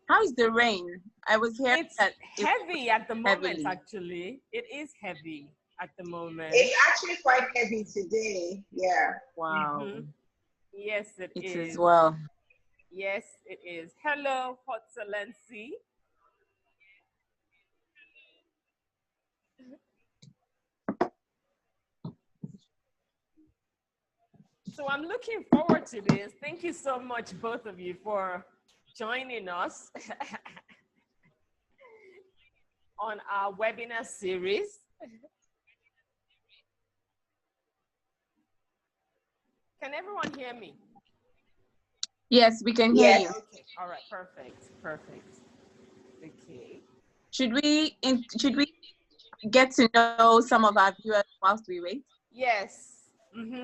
How's the rain? I was hearing It's that heavy at the moment, heavily. actually. It is heavy at the moment. It's actually quite heavy today. Yeah. Wow. Yes, it It is. is well. Yes, it is. Hello, Excellency. So I'm looking forward to this. Thank you so much, both of you, for joining us on our webinar series. Can everyone hear me? Yes, we can hear you. Okay. All right. Perfect. Perfect. Okay. Should we get to know some of our viewers whilst we wait? Yes.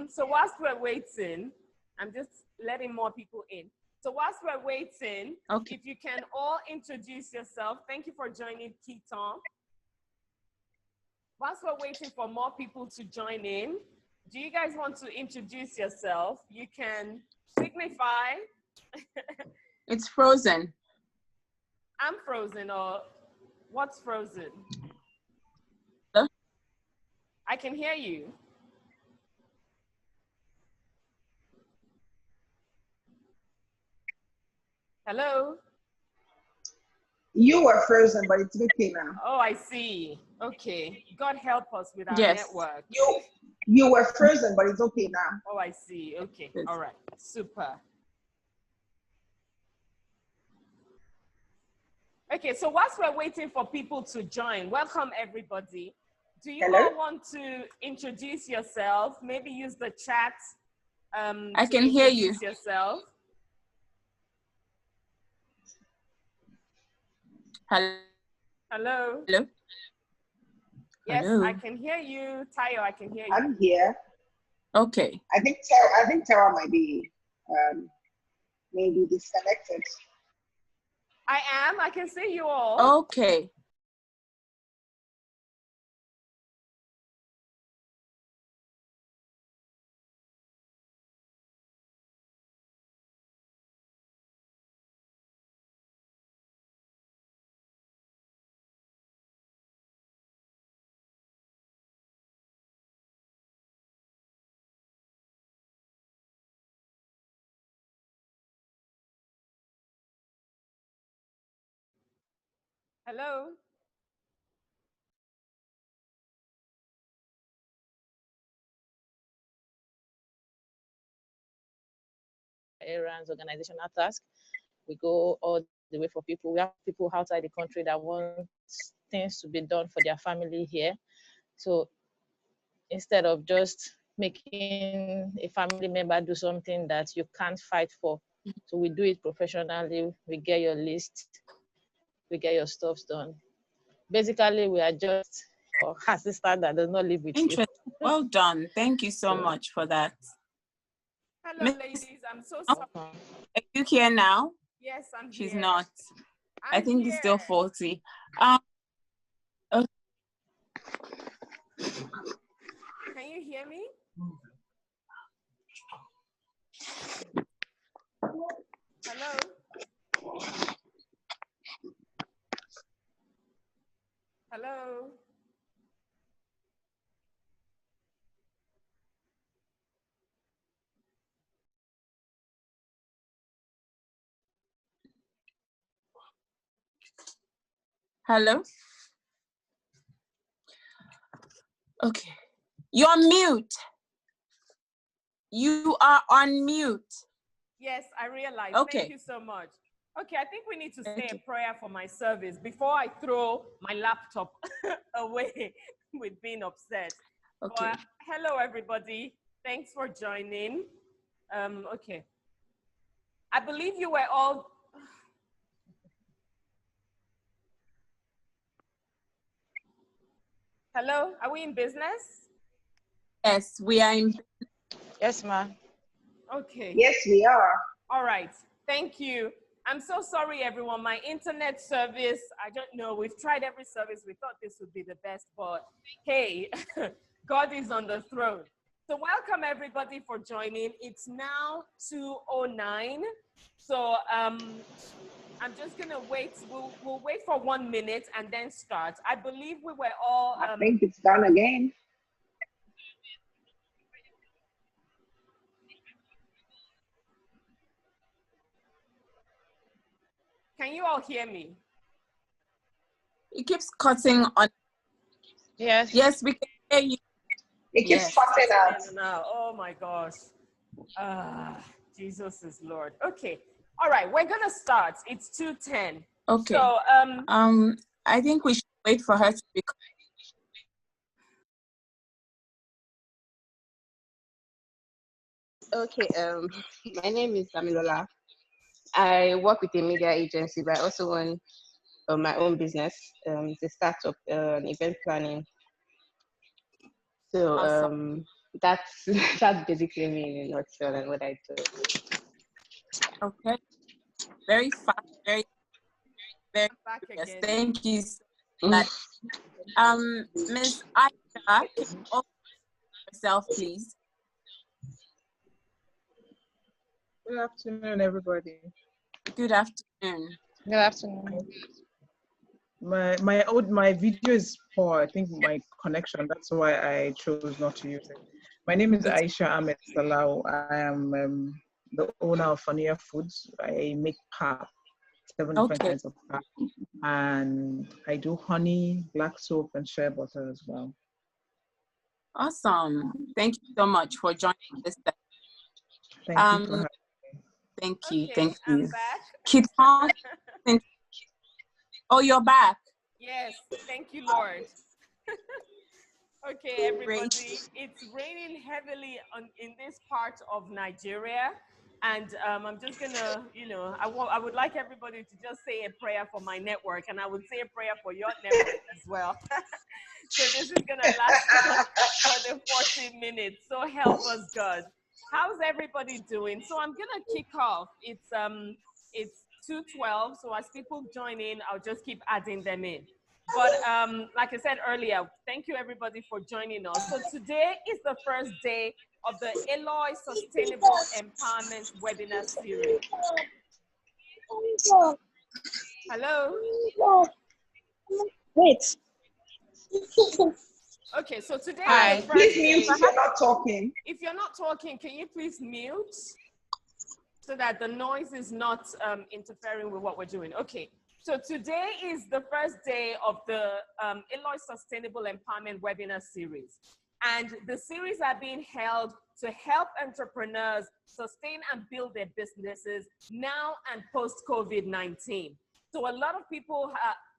So whilst we're waiting, I'm just letting more people in. So whilst we're waiting, Okay. if you can all introduce yourself. Thank you for joining, Keaton. Whilst we're waiting for more people to join in, do you guys want to introduce yourself? You can signify. It's frozen. I'm frozen, or what's frozen? Hello? I can hear you. Hello? You were frozen, but it's okay now. Oh, I see. Okay. God help us with our Yes. network. You were frozen, but it's okay now. Oh, I see. Okay. Yes. All right. Super. Okay, so whilst we're waiting for people to join, welcome everybody. Do you all want to introduce yourself? Maybe use the chat. I can hear you. Yourself. Hello. Hello. Hello. Yes, Hello. I can hear you. Tayo, I can hear you. I'm here. Okay. I think Tara might be maybe disconnected. I am. I can see you all. Okay. Hello. Errands, organizational tasks. We go all the way for people. We have people outside the country that want things to be done for their family here. So instead of just making a family member do something that you can't fight for, so we do it professionally. We get your list, we get your stuff done. Basically, we are just your assistant that does not live with you. Interesting. Well done. Thank you so much for that. Hello, ladies. I'm so sorry. Are you here now? Yes, I'm She's here. not. I think here. it's still faulty. Can you hear me? Hello? Hello? Hello? Okay. You're on mute. You are on mute. Yes, I realize. Okay. Thank you so much. Okay, I think we need to say a prayer for my service before I throw my laptop away with being upset. Okay. Hello, everybody. Thanks for joining. Okay. I believe you were all... Hello, are we in business? Yes, we are in. Yes, ma'am. Okay. Yes, we are. All right. Thank you. I'm so sorry, everyone. My internet service, I don't know. We've tried every service. We thought this would be the best, but hey, God is on the throne. So welcome everybody for joining. It's now 2:09. So I'm just gonna wait. We'll wait for 1 minute and then start. I believe we were all. I think it's done again. Can you all hear me? It keeps cutting on. Yes. Yes, we can hear you. It keeps cutting out. Now, oh my gosh. Jesus is Lord. Okay. All right, we're gonna start. It's 2:10. Okay. So I think we should wait for her to become. Okay, my name is Damilola. I work with a media agency, but I also run my own business. It's a startup, event planning. So Awesome. that's that's basically me in a nutshell and what I do. Okay. Very fast, very back yes. again. Thank you so much. Miss Aisha, can you open yourself, please? Good afternoon, everybody. Good afternoon. Good afternoon. My video is poor. I think my connection. That's why I chose not to use it. My name is Aisha Ahmed Salau. I am the owner of Fania Foods. I make pap, 7 different kinds of pap, and I do honey, black soap, and shea butter as well. Awesome. Thank you so much for joining this. Thank you for having me. Thank you. Okay, thank you. I'm back. Kitan, oh, you're back. Yes, thank you, Lord. Okay, everybody. Great. It's raining heavily in this part of Nigeria. And I'm just gonna, I would like everybody to just say a prayer for my network, and I would say a prayer for your network as well. So this is gonna last for the 40 minutes. So help us, God. How's everybody doing? So I'm gonna kick off. It's 2:12. So as people join in, I'll just keep adding them in. But like I said earlier, thank you everybody for joining us. So today is the first day of the ELOY Sustainable Empowerment Webinar Series. Hello? Wait. Okay, so today Hi. is the first Please day. mute if you're not talking. If you're not talking, can you please mute so that the noise is not interfering with what we're doing? Okay. So today is the first day of the ELOY Sustainable Empowerment Webinar Series. And the series are being held to help entrepreneurs sustain and build their businesses now and post-COVID-19. So a lot of people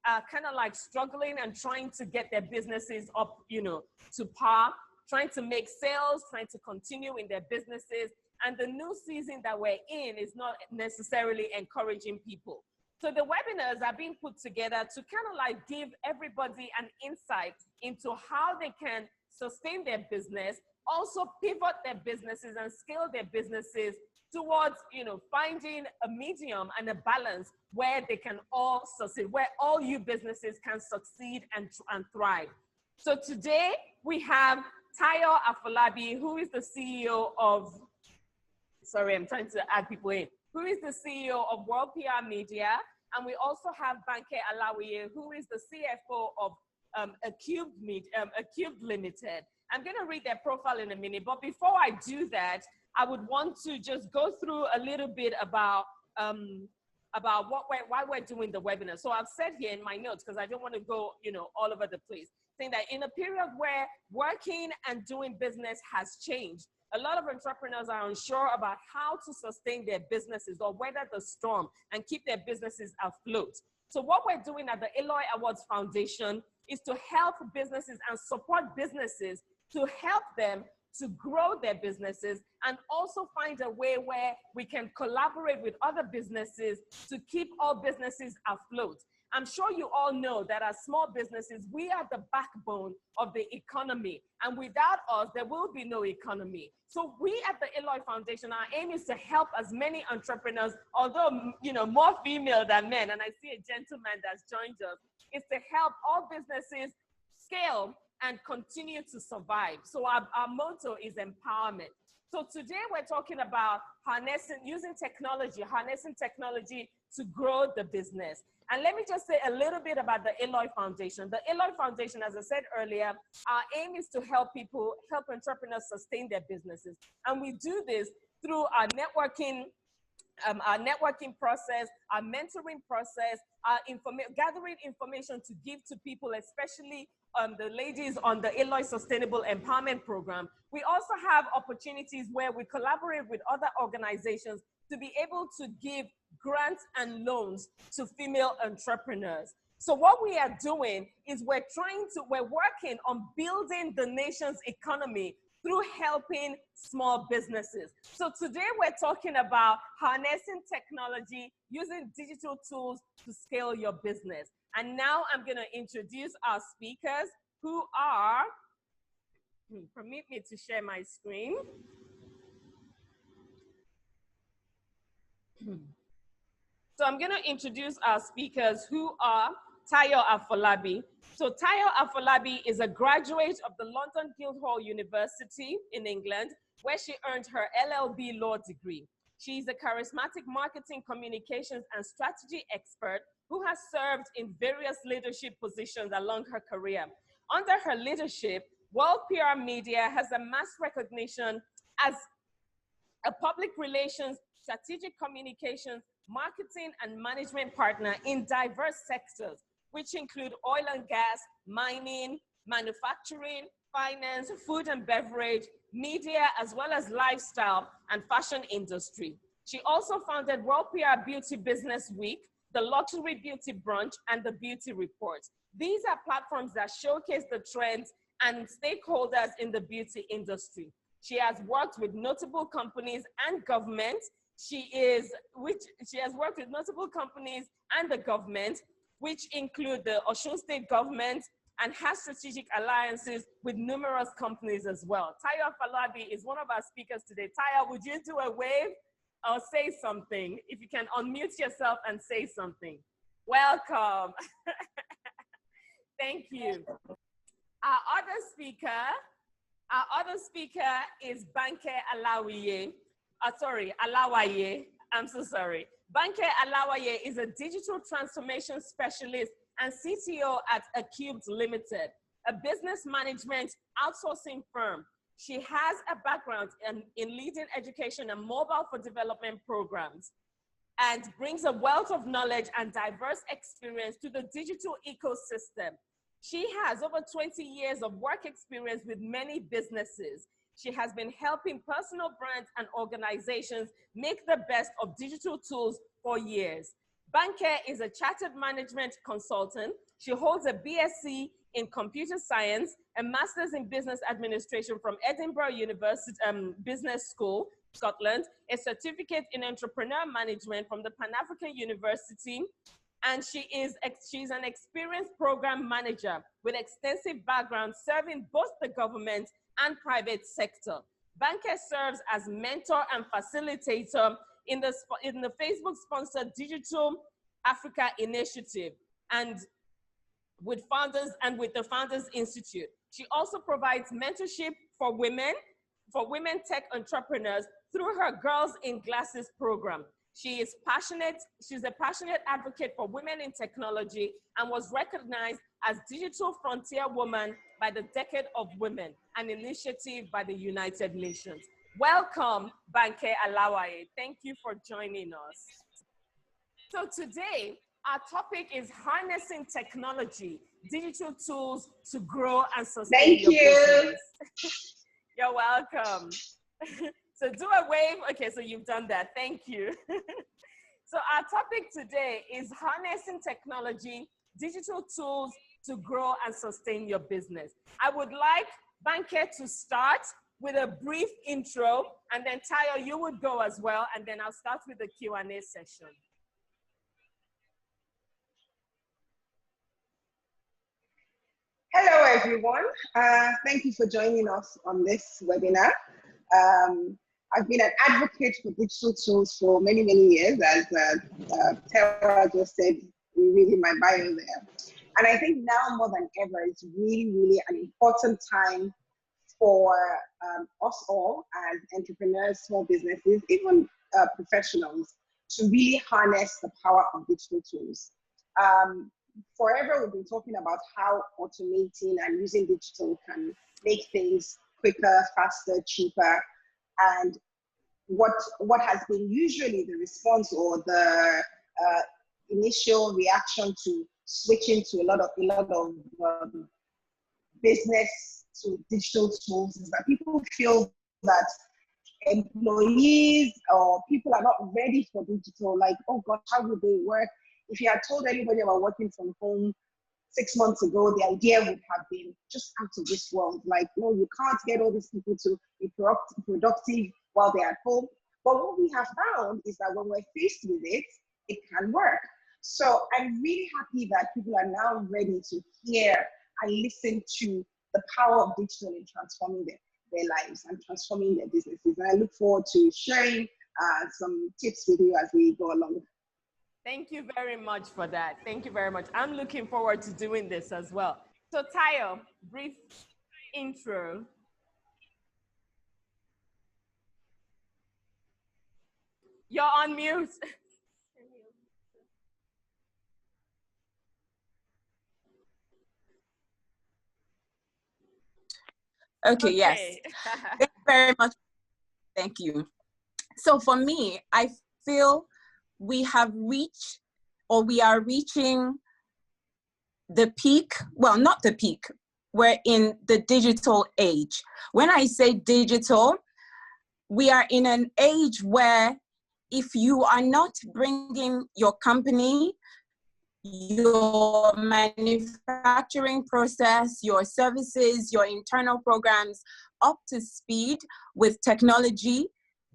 are kind of like struggling and trying to get their businesses up, to par, trying to make sales, trying to continue in their businesses. And the new season that we're in is not necessarily encouraging people. So the webinars are being put together to kind of like give everybody an insight into how they can sustain their business, also pivot their businesses and scale their businesses towards, finding a medium and a balance where they can all succeed, where all you businesses can succeed and thrive. So today we have Tayo Afolabi, who is the CEO of, sorry, I'm trying to add people in, who is the CEO of World PR Media. And we also have Banke Alawiye, who is the CFO of Acubed Limited. I'm going to read their profile in a minute, but before I do that, I would want to just go through a little bit about why we're doing the webinar. So I've said here in my notes, because I don't want to go, all over the place, saying that in a period where working and doing business has changed, a lot of entrepreneurs are unsure about how to sustain their businesses or weather the storm and keep their businesses afloat. So what we're doing at the ELOY Awards Foundation is to help businesses and support businesses to help them to grow their businesses and also find a way where we can collaborate with other businesses to keep all businesses afloat. I'm sure you all know that as small businesses, we are the backbone of the economy. And without us, there will be no economy. So we at the ELOY Foundation, our aim is to help as many entrepreneurs, although, more female than men, and I see a gentleman that's joined us, is to help all businesses scale and continue to survive. So our motto is empowerment. So today we're talking about using technology, harnessing technology to grow the business. And let me just say a little bit about the ELOY Foundation. The ELOY Foundation, as I said earlier, our aim is to help entrepreneurs sustain their businesses. And we do this through our networking process, our mentoring process, our gathering information to give to people, especially the ladies on the ELOY Sustainable Empowerment Program. We also have opportunities where we collaborate with other organizations to be able to give grants and loans to female entrepreneurs. So what we are doing is we're working on building the nation's economy through helping small businesses. So today we're talking about harnessing technology, using digital tools to scale your business. And now I'm going to introduce our speakers who are, permit me to share my screen. So I'm going to introduce our speakers who are Tayo Afolabi. So Tayo Afolabi is a graduate of the London Guildhall University in England, where she earned her LLB law degree. She is a charismatic marketing, communications, and strategy expert who has served in various leadership positions along her career. Under her leadership, World PR Media has amassed recognition as a public relations, strategic communications, marketing, and management partner in diverse sectors, which include oil and gas, mining, manufacturing, finance, food and beverage, media, as well as lifestyle and fashion industry. She also founded World PR Beauty Business Week, the Luxury Beauty Brunch, and the Beauty Report. These are platforms that showcase the trends and stakeholders in the beauty industry. She has worked with notable companies and governments. She has worked with notable companies and the government, which include the Osun State government, and has strategic alliances with numerous companies as well. Tayo Afolabi is one of our speakers today. Tayo, would you do a wave or say something? If you can unmute yourself and say something. Welcome. Thank you. Our other speaker is Banke Alawiye. Alawaye. I'm so sorry. Banke Alawaye is a digital transformation specialist and CTO at Acubed Limited, a business management outsourcing firm. She has a background in leading education and mobile for development programs, and brings a wealth of knowledge and diverse experience to the digital ecosystem. She has over 20 years of work experience with many businesses. She has been helping personal brands and organizations make the best of digital tools for years. Banke is a chartered management consultant. She holds a BSc in computer science, a master's in business administration from Edinburgh University Business School, Scotland, a certificate in entrepreneur management from the Pan-African University, and she's an experienced program manager with extensive background serving both the government and private sector. Banke serves as mentor and facilitator in the Facebook-sponsored Digital Africa Initiative and with the Founders Institute. She also provides mentorship for women tech entrepreneurs through her Girls in Glasses program. She's a passionate advocate for women in technology and was recognized as Digital Frontier Woman by the Decade of Women, an initiative by the United Nations. Welcome, Banke Alawaye. Thank you for joining us. So today, our topic is harnessing technology, digital tools to grow and sustain your business. You're welcome. So do a wave. Okay, so you've done that. Thank you. So our topic today is harnessing technology, digital tools to grow and sustain your business. I would like Banke to start with a brief intro, and then Tayo, you would go as well, and then I'll start with the Q&A session. Hello, everyone. Thank you for joining us on this webinar. I've been an advocate for digital tools for many, many years, as Tara just said, reading my bio there. And I think now more than ever, it's really, really an important time for us all as entrepreneurs, small businesses, even professionals, to really harness the power of digital tools. Forever, we've been talking about how automating and using digital can make things quicker, faster, cheaper. And what has been usually the response or the initial reaction to switching to a lot of business to digital tools is that people feel that employees or people are not ready for digital. Like, oh gosh, how will they work? If you had told anybody about working from home 6 months ago, the idea would have been just out of this world. Like, no, you can't get all these people to be productive while they're at home. But what we have found is that when we're faced with it, it can work. So I'm really happy that people are now ready to hear and listen to the power of digital in transforming their lives and transforming their businesses. And I look forward to sharing some tips with you as we go along. Thank you very much for that. Thank you very much. I'm looking forward to doing this as well. So Tayo, brief intro. You're on mute. Okay, yes. Thank you very much. Thank you. So for me, I feel we have reached, or we are reaching the peak. Well, not the peak. We're in the digital age. When I say digital, we are in an age where if you are not bringing your company, your manufacturing process, your services, your internal programs up to speed with technology,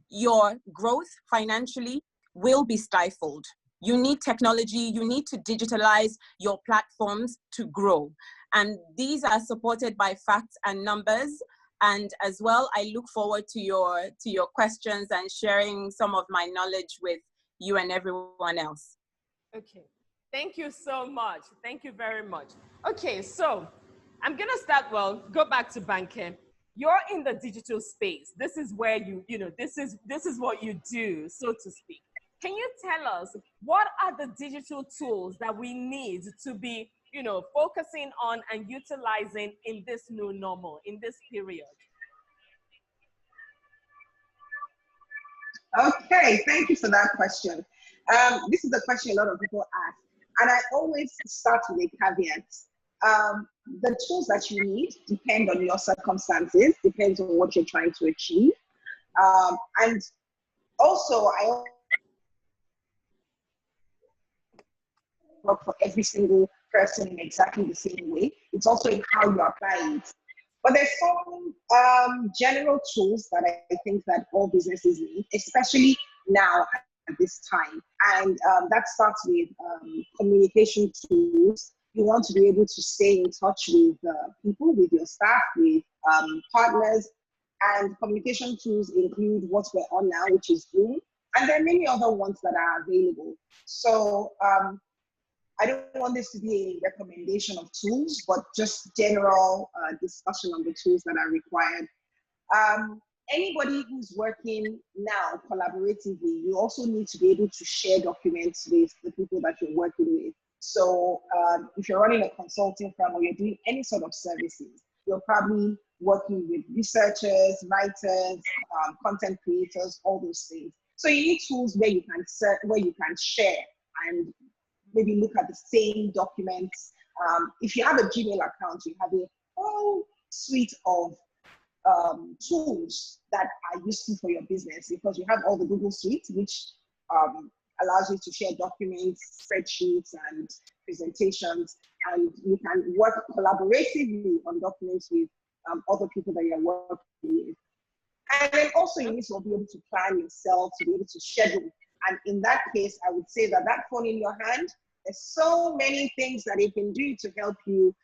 your growth financially will be stifled. You need technology, you need to digitalize your platforms to grow. And these are supported by facts and numbers. And as well, I look forward to your questions and sharing some of my knowledge with you and everyone else. Okay. Thank you so much. Thank you very much. Okay, so I'm gonna start, go back to Banke. You're in the digital space. This is where this is what you do, so to speak. Can you tell us what are the digital tools that we need to be, focusing on and utilizing in this new normal, in this period? Okay, thank you for that question. This is a question a lot of people ask. And I always start with a caveat. The tools that you need depend on your circumstances, depends on what you're trying to achieve. And also, I work for every single person in exactly the same way. It's also in how you apply it. But there's some general tools that I think that all businesses need, especially now at this time. And that starts with communication tools. You want to be able to stay in touch with people, with your staff, with partners. And communication tools include what we're on now, which is Zoom. And there are many other ones that are available. So I don't want this to be a recommendation of tools, but just general discussion on the tools that are required. Anybody who's working now collaboratively, you also need to be able to share documents with the people that you're working with. So if you're running a consulting firm or you're doing any sort of services, you're probably working with researchers, writers, content creators, all those things. So you need tools where you can share and maybe look at the same documents. If you have a Gmail account, you have a whole suite of tools that are useful for your business because you have all the Google Suite, which allows you to share documents, spreadsheets, and presentations, and you can work collaboratively on documents with other people that you're working with. And then also you need to be able to plan yourself, to be able to schedule. And in that case, I would say that phone in your hand, there's so many things that it can do to help you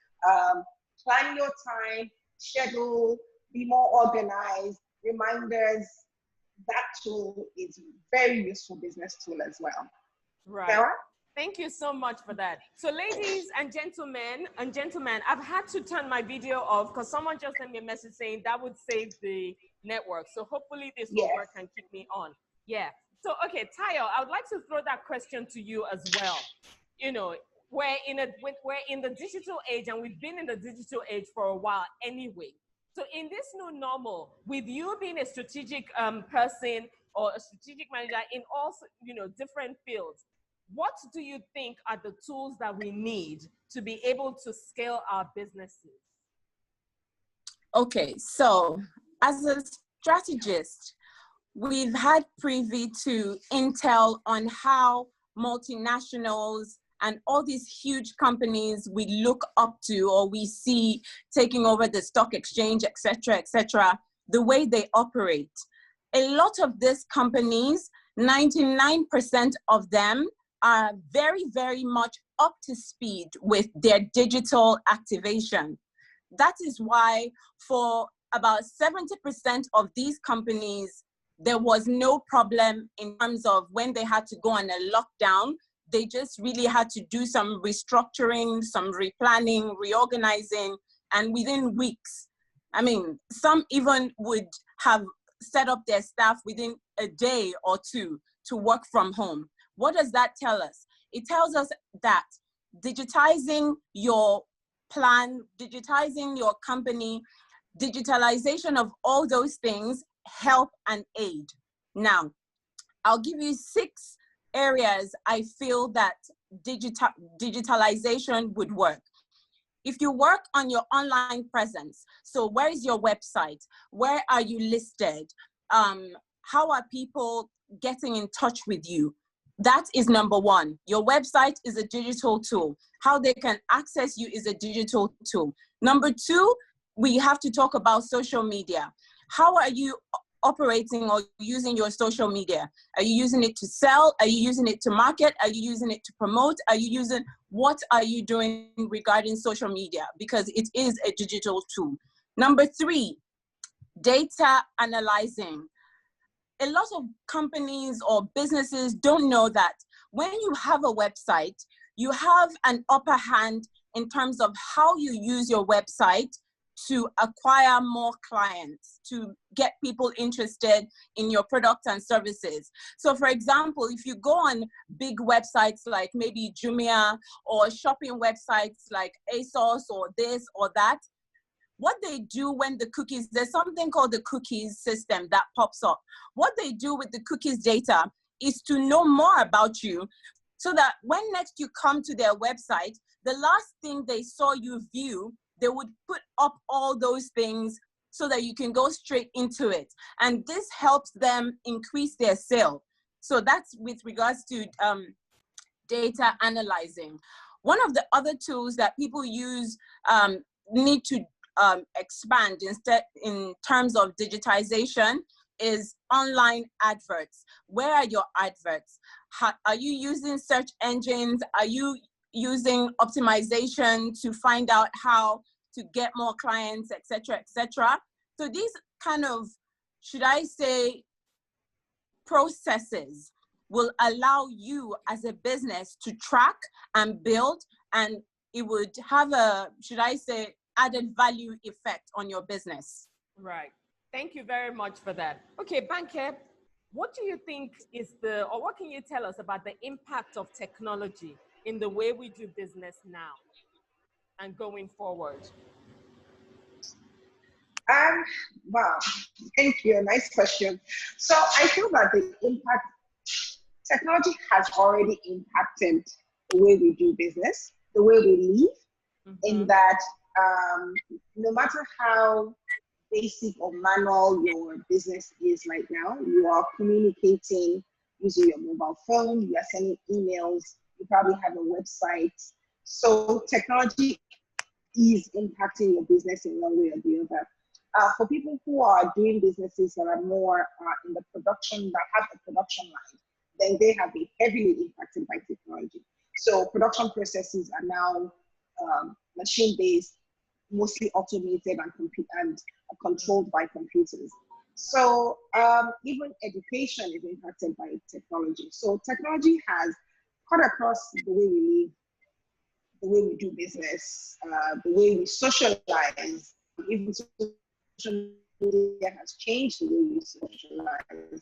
plan your time, schedule, be more organized, reminders. That tool is a very useful business tool as well. Right. Sarah? Thank you so much for that. So ladies and gentlemen, I've had to turn my video off because someone just sent me a message saying that would save the network. So hopefully this will work and keep me on. Yeah. So, okay, Tayo, I would like to throw that question to you as well. You know, we're in the digital age, and we've been in the digital age for a while anyway. So in this new normal, with you being a strategic person or a strategic manager in all, you know, different fields, what do you think are the tools that we need to be able to scale our businesses? Okay, so as a strategist, we've had privy to intel on how multinationals and all these huge companies we look up to or we see taking over the stock exchange, et cetera, the way they operate. A lot of these companies, 99% of them are very, very much up to speed with their digital activation. That is why for about 70% of these companies, there was no problem in terms of when they had to go on a lockdown. They just really had to do some restructuring, some replanning, reorganizing, and within weeks, I mean, some even would have set up their staff within a day or two to work from home. What does that tell us? It tells us that digitizing your plan, digitizing your company, digitalization of all those things help and aid. Now, I'll give you 6 areas I feel that digitalization would work. If you work on your online presence, so where is your website? Where are you listed? How are people getting in touch with you? That is number 1. Your website is a digital tool. How they can access you is a digital tool. Number 2, we have to talk about social media. How are you operating or using your social media? Are you using it to sell? Are you using it to market? Are you using it to promote? What are you doing regarding social media? Because it is a digital tool. Number 3, data analyzing. A lot of companies or businesses don't know that when you have a website, you have an upper hand in terms of how you use your website to acquire more clients, to get people interested in your products and services. So for example, if you go on big websites like maybe Jumia or shopping websites like ASOS or this or that, what they do when the cookies, there's something called the cookies system that pops up. What they do with the cookies data is to know more about you so that when next you come to their website, the last thing they saw you view, they would put up all those things so that you can go straight into it. And this helps them increase their sale. So that's with regards to data analyzing. One of the other tools that people use need to expand instead in terms of digitization is online adverts. Where are your adverts? Are you using search engines? Are you using optimization to find out how to get more clients, et cetera, et cetera? So these kind of, should I say, processes will allow you as a business to track and build, and it would have a, should I say, added value effect on your business. Right. Thank you very much for that. Okay, Banke, what do you think is or what can you tell us about the impact of technology in the way we do business now and going forward? Wow, thank you. Nice question. So I feel that technology has already impacted the way we do business, the way we live, in that no matter how basic or manual your business is right now, you are communicating using your mobile phone, you are sending emails, you probably have a website. So technology is impacting your business in one way or the other. For people who are doing businesses that are more in the production, that have a production line, then they have been heavily impacted by technology. So production processes are now machine-based, mostly automated and controlled by computers. So even education is impacted by technology. So technology has cut across the way we live, the way we do business, the way we socialize. Even social media has changed the way we socialize.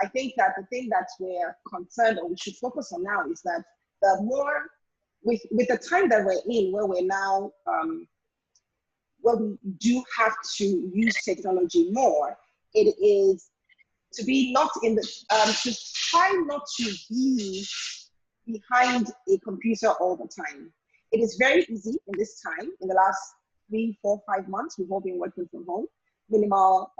I think that the thing that we're concerned or we should focus on now is that the more, with the time that we're in, where we're now, where we do have to use technology more, it is to be not in the, to try not to be behind a computer all the time. It is very easy in this time, in the last 3, 4, 5 months, we've all been working from home, minimal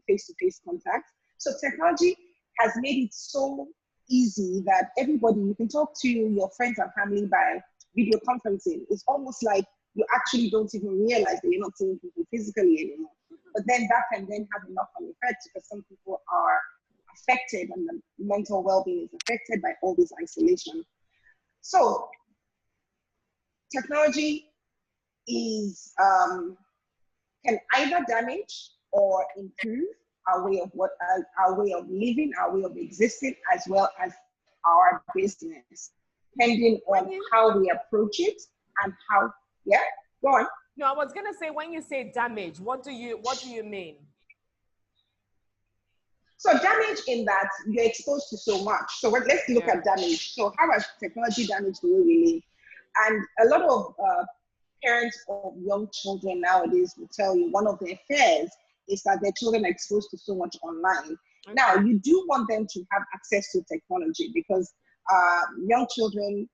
face-to-face contact. So technology has made it so easy that everybody, you can talk to your friends and family by video conferencing. It's almost like you actually don't even realize that you're not seeing people physically anymore. But then that can then have a knock-on effect because some people are affected and the mental well-being is affected by all this isolation. So technology is can either damage or improve our way of our way of living, our way of existing, as well as our business, depending on how we approach it and how. Yeah, go on. No, I was gonna say, when you say damage, what do you mean? So damage in that you're exposed to so much. So let's look at damage. So how has technology damaged the way we live? And a lot of parents of young children nowadays will tell you one of their fears is that their children are exposed to so much online. Okay. Now, you do want them to have access to technology because young children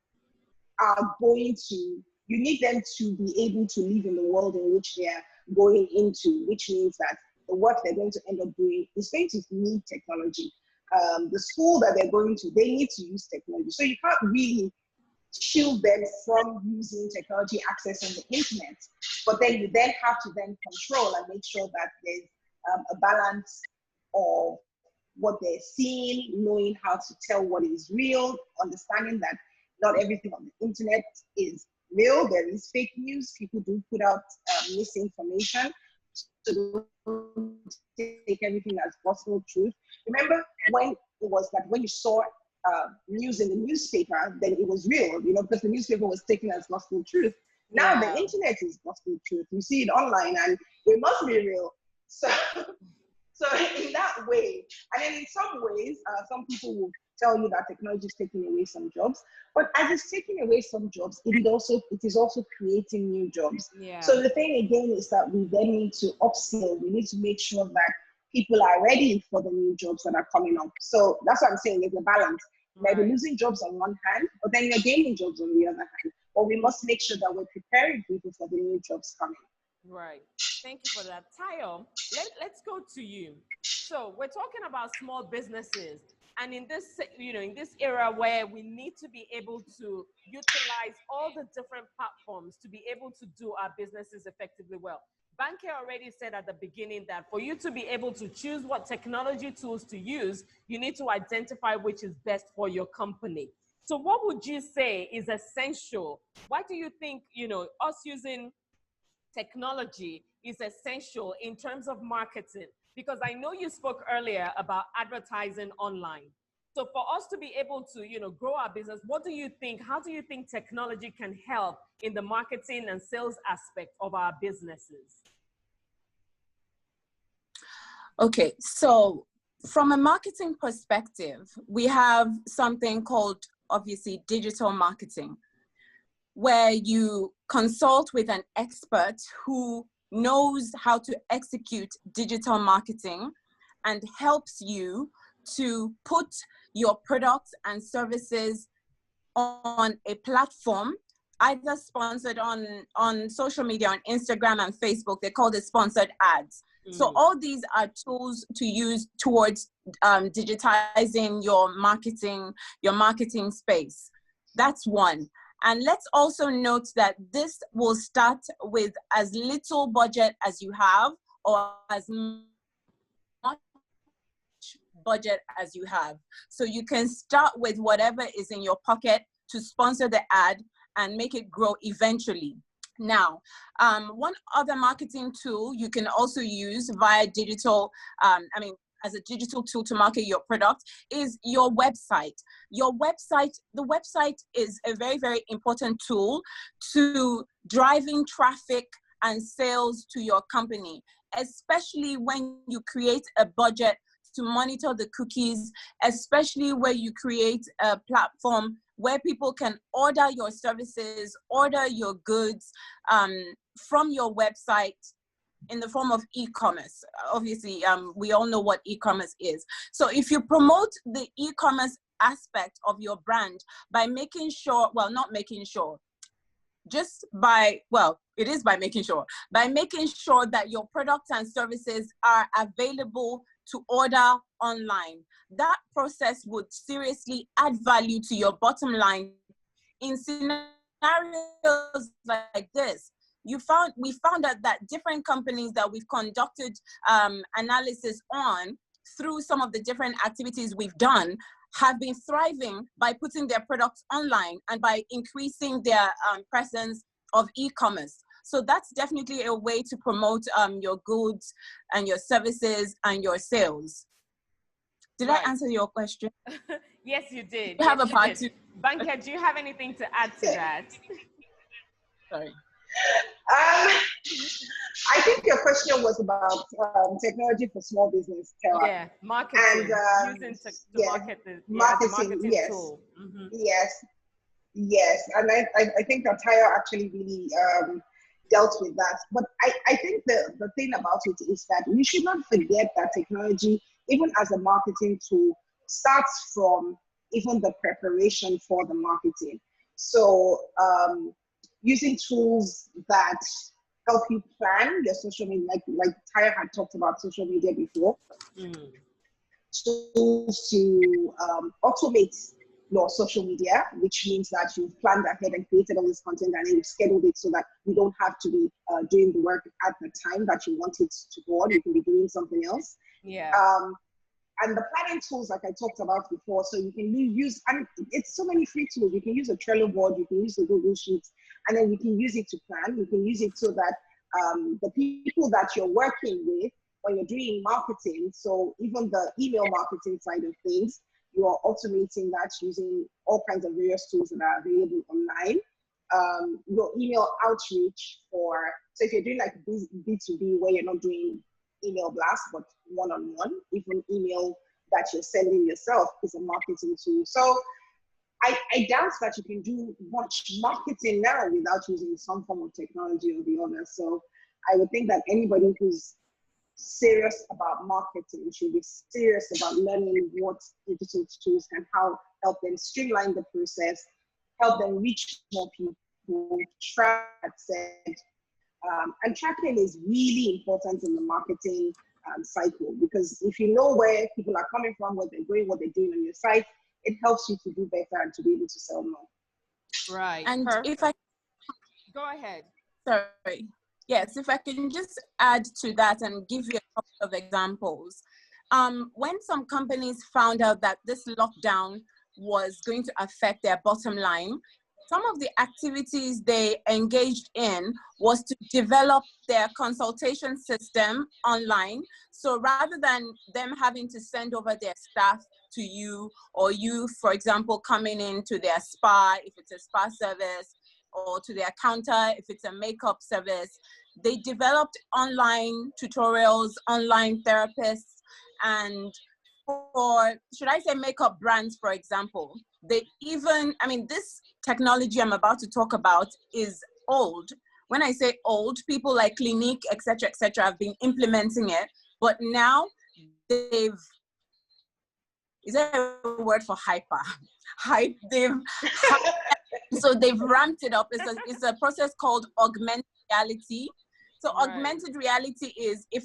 are going to, you need them to be able to live in the world in which they are going into, which means that the work they're going to end up doing is going to need technology. The school that they're going to, they need to use technology. So you can't really shield them from using technology, accessing the internet. But then you then have to then control and make sure that there's a balance of what they're seeing, knowing how to tell what is real, understanding that not everything on the internet is real. There is fake news. People do put out misinformation. So don't take everything as gospel truth. Remember when it was that when you saw news in the newspaper, then it was real, you know, because the newspaper was taken as gospel truth. Now the internet is gospel truth. You see it online and it must be real. So in that way, and then in some ways, some people will tell you that technology is taking away some jobs, but as it's taking away some jobs, it is also creating new jobs. Yeah. So the thing again is that we then need to upskill. We need to make sure that people are ready for the new jobs that are coming up. So that's what I'm saying, there's a balance. Right. Maybe losing jobs on one hand, but then you're gaining jobs on the other hand. But we must make sure that we're preparing people for the new jobs coming. Right. Thank you for that. Tayo, let's go to you. So we're talking about small businesses. And in this, in this era where we need to be able to utilize all the different platforms to be able to do our businesses effectively well. Banke already said at the beginning that for you to be able to choose what technology tools to use, you need to identify which is best for your company. So what would you say is essential? Why do you think, us using technology is essential in terms of marketing? Because I know you spoke earlier about advertising online. So for us to be able to, grow our business, what do you think, how do you think technology can help in the marketing and sales aspect of our businesses? Okay, so from a marketing perspective, we have something called, obviously, digital marketing, where you consult with an expert who knows how to execute digital marketing and helps you to put your products and services on a platform, either sponsored on social media, on Instagram and Facebook. They call it sponsored ads. So all these are tools to use towards digitizing your marketing space. That's one. And let's also note that this will start with as little budget as you have or as much budget as you have. So you can start with whatever is in your pocket to sponsor the ad and make it grow eventually. Now, one other marketing tool you can also use via digital, as a digital tool to market your product is your website. The website is a very, very important tool to driving traffic and sales to your company, especially when you create a budget to monitor the cookies, especially where you create a platform where people can order your services, order your goods from your website in the form of e-commerce. Obviously, we all know what e-commerce is. So if you promote the e-commerce aspect of your brand by making sure, well, not making sure, just by, well, it is by making sure that your products and services are available to order online. That process would seriously add value to your bottom line in scenarios like this. We found out that different companies that we've conducted analysis on through some of the different activities we've done have been thriving by putting their products online and by increasing their presence of e-commerce. So that's definitely a way to promote your goods and your services and your sales. Did I answer your question? Yes, you did. You have a part two. Banker, do you have anything to add to that? Sorry. I think your question was about technology for small business, Tara. Yeah, marketing. And using to market the marketing yes. tool. Mm-hmm. Yes. And I think that Tara actually really dealt with that. But I think the thing about it is that we should not forget that technology, even as a marketing tool, starts from even the preparation for the marketing. So using tools that help you plan your social media, like Taya had talked about social media before, tools to automate your social media, which means that you've planned ahead and created all this content and then you've scheduled it so that you don't have to be doing the work at the time that you want it to go on. You can be doing something else. Yeah. And the planning tools, like I talked about before, so you can use, and it's so many free tools. You can use a Trello board, you can use the Google Sheets, and then you can use it to plan. You can use it so that the people that you're working with when you're doing marketing, so even the email marketing side of things, you are automating that using all kinds of various tools that are available online. Your email outreach so if you're doing like B2B where you're not doing email blast, but one-on-one, even email that you're sending yourself is a marketing tool. So I doubt that you can do much marketing now without using some form of technology or the other. So I would think that anybody who's serious about marketing should be serious about learning what digital tools can help them streamline the process, help them reach more people, track, and tracking is really important in the marketing cycle, because if you know where people are coming from, where they're going, what they're doing on your site, it helps you to do better and to be able to sell more. Right. And Perfect. if I go ahead. Sorry. Yes, if I can just add to that and give you a couple of examples. When some companies found out that this lockdown was going to affect their bottom line, some of the activities they engaged in was to develop their consultation system online. So rather than them having to send over their staff to you, or you, for example, coming into their spa, if it's a spa service, or to their counter, if it's a makeup service, they developed online tutorials, online therapists, and for, should I say, makeup brands, for example, they even, I mean, this technology I'm about to talk about is old. When I say old, people like Clinique, et cetera, have been implementing it, but now they've, is there a word for hyper? So they've ramped it up. It's a process called augmented reality. So augmented reality is, if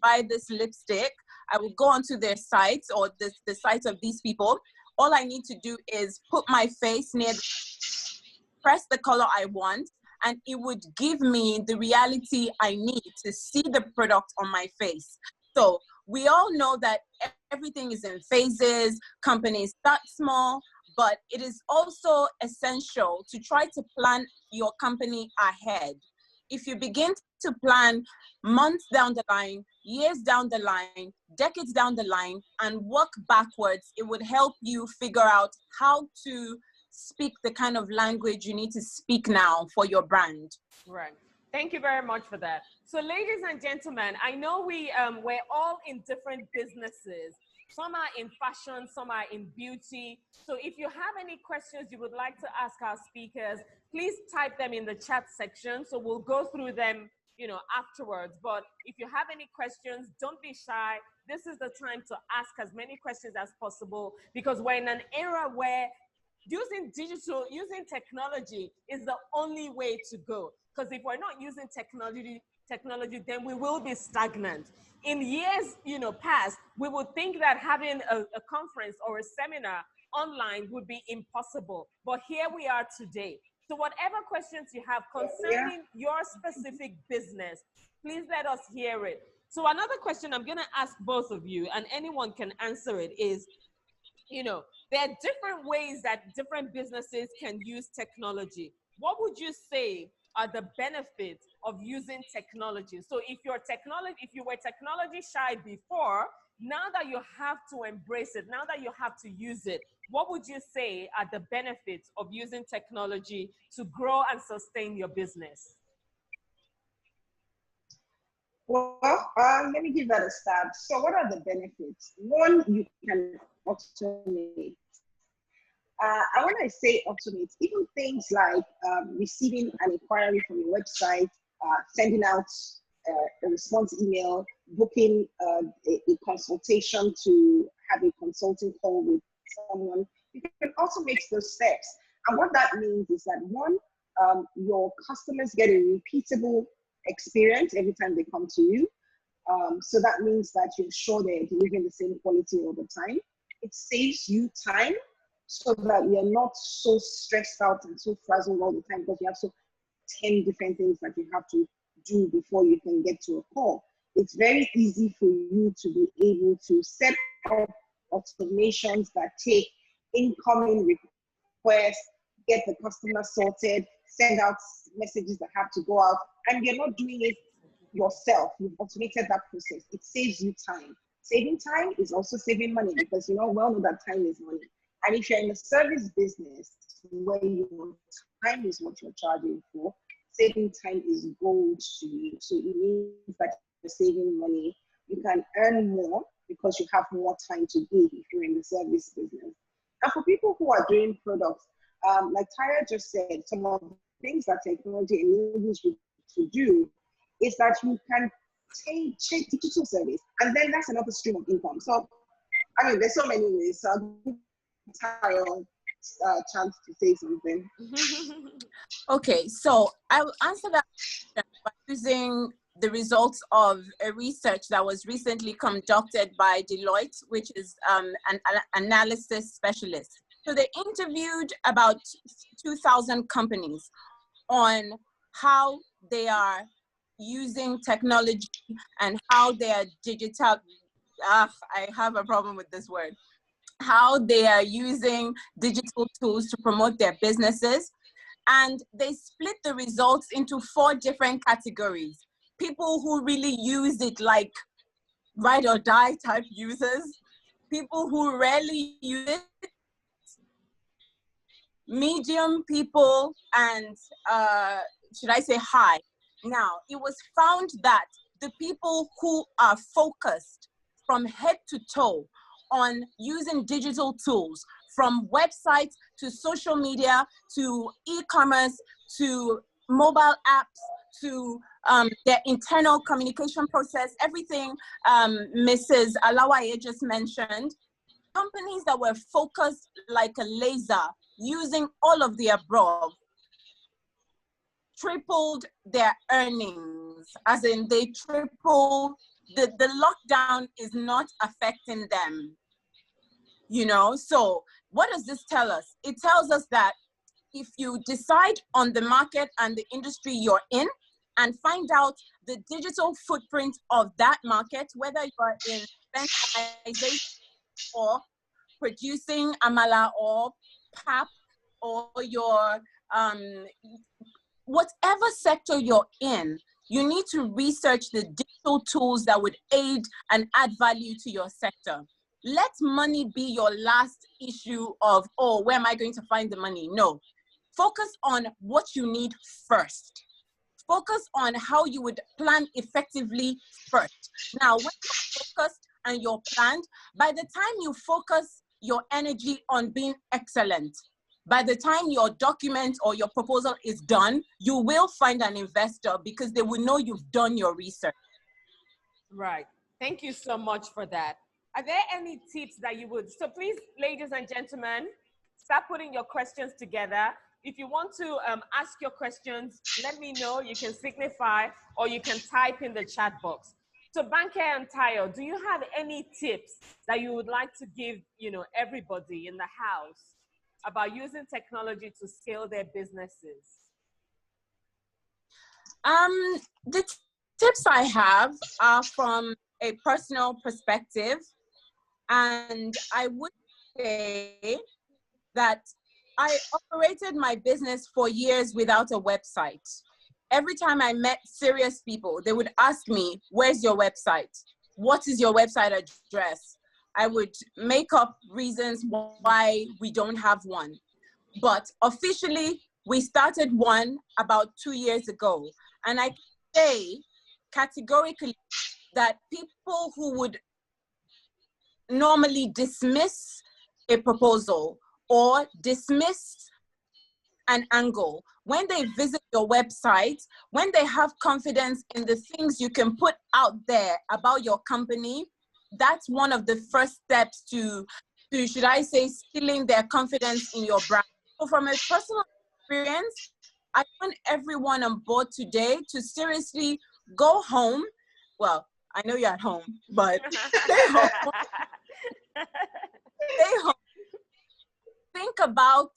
I buy this lipstick, I will go onto their sites or the sites of these people. All I need to do is put my face near, press the color I want, and it would give me the reality I need to see the product on my face. So we all know that everything is in phases. Companies start small, but it is also essential to try to plan your company ahead. if you begin to plan months down the line, years down the line, decades down the line, and work backwards, it would help you figure out how to speak the kind of language you need to speak now for your brand. Right. Thank you very much for that. So ladies and gentlemen, I know we're all in different businesses. Some are in fashion, some are in beauty. So if you have any questions you would like to ask our speakers, please type them in the chat section. So we'll go through them, you know, afterwards. But if you have any questions, don't be shy. This is the time to ask as many questions as possible, because we're in an era where using technology is the only way to go. Because if we're not using technology, then we will be stagnant. In years, you know, past, we would think that having a conference or a seminar online would be impossible. But here we are today. So whatever questions you have concerning your specific business, please let us hear it. So another question I'm going to ask both of you, and anyone can answer it, is, you know, there are different ways that different businesses can use technology. What would you say are the benefits of using technology? So if you were technology shy before, now that you have to embrace it, now that you have to use it, what would you say are the benefits of using technology to grow and sustain your business? Well, let me give that a stab. So what are the benefits? One, you can automate. When I say automate, even things like receiving an inquiry from your website, sending out a response email, booking a consultation to have a consulting call with someone, you can automate those steps. And what that means is that, one, your customers get a repeatable experience every time they come to you. So that means that you're sure they're delivering the same quality all the time. It saves you time, so that you're not so stressed out and so frazzled all the time, because you have 10 different things that you have to do before you can get to a call. It's very easy for you to be able to set up automations that take incoming requests, get the customer sorted, send out messages that have to go out, and you're not doing it yourself. You've automated that process. It saves you time. Saving time is also saving money, because you know well know that time is money. And if you're in a service business where your time is what you're charging for, saving time is gold to you. So it means that you're saving money. You can earn more because you have more time to give if you're in the service business. And for people who are doing products, like Tyra just said, some of the things that technology enables you to do is that you can take digital service, and then that's another stream of income. So, I mean, there's so many ways. So I'll give Tyra chance to say something. Okay, so I will answer that by using the results of a research that was recently conducted by Deloitte, which is an analysis specialist. So they interviewed about 2,000 companies on how they are using technology and how they are digital. I have a problem with this word. How they are using digital tools to promote their businesses. And they split the results into 4 different categories. People who really use it like ride or die type users, people who rarely use it, medium people, and should I say high. Now, it was found that the people who are focused from head to toe on using digital tools, from websites to social media to e-commerce to mobile apps to their internal communication process, everything Mrs. Alawaye just mentioned, companies that were focused like a laser, using all of the above, tripled their earnings, as in they tripled, the lockdown is not affecting them. You know, so what does this tell us? It tells us that if you decide on the market and the industry you're in and find out the digital footprint of that market, whether you're in sensitization or producing amala or pap, or you're whatever sector you're in, you need to research the digital tools that would aid and add value to your sector. Let money be your last issue of, oh, where am I going to find the money? No. Focus on what you need first. Focus on how you would plan effectively first. Now, when you're focused and you're planned, by the time you focus your energy on being excellent, by the time your document or your proposal is done, you will find an investor because they will know you've done your research. Right. Thank you so much for that. Are there any tips that you would, so please, ladies and gentlemen, start putting your questions together. If you want to ask your questions, let me know. You can signify or you can type in the chat box. So Banke and Tayo, do you have any tips that you would like to give, everybody in the house about using technology to scale their businesses? The tips I have are from a personal perspective, and I would say that I operated my business for years without a website. Every time I met serious people, they would ask me, where's your website? What is your website address? I would make up reasons why we don't have one. But officially, we started one about 2 years ago. And I say categorically that people who would normally dismiss a proposal or dismiss an angle, when they visit your website, when they have confidence in the things you can put out there about your company, that's one of the first steps to should I say, stealing their confidence in your brand. So from a personal experience, I want everyone on board today to seriously go home. Well, I know you're at home, but stay home. Stay home. Think about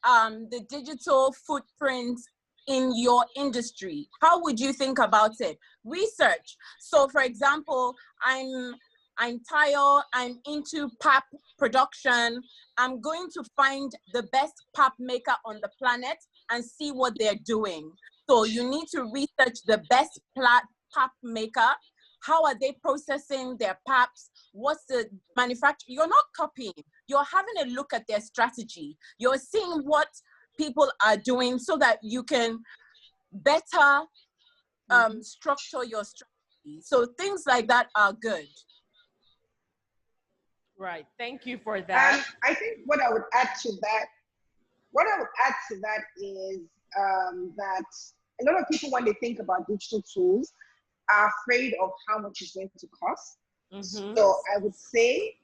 the digital footprint in your industry. How would you think about it? Research. So for example, I'm Tayo, I'm into pap production. I'm going to find the best pap maker on the planet and see what they're doing. So you need to research the best pap maker. How are they processing their paps? What's the manufacturer? You're not copying. You're having a look at their strategy. You're seeing what people are doing so that you can better structure your strategy. So things like that are good. Right. Thank you for that. I think what I would add to that is that a lot of people, when they think about digital tools, are afraid of how much it's going to cost. Mm-hmm. So I would say,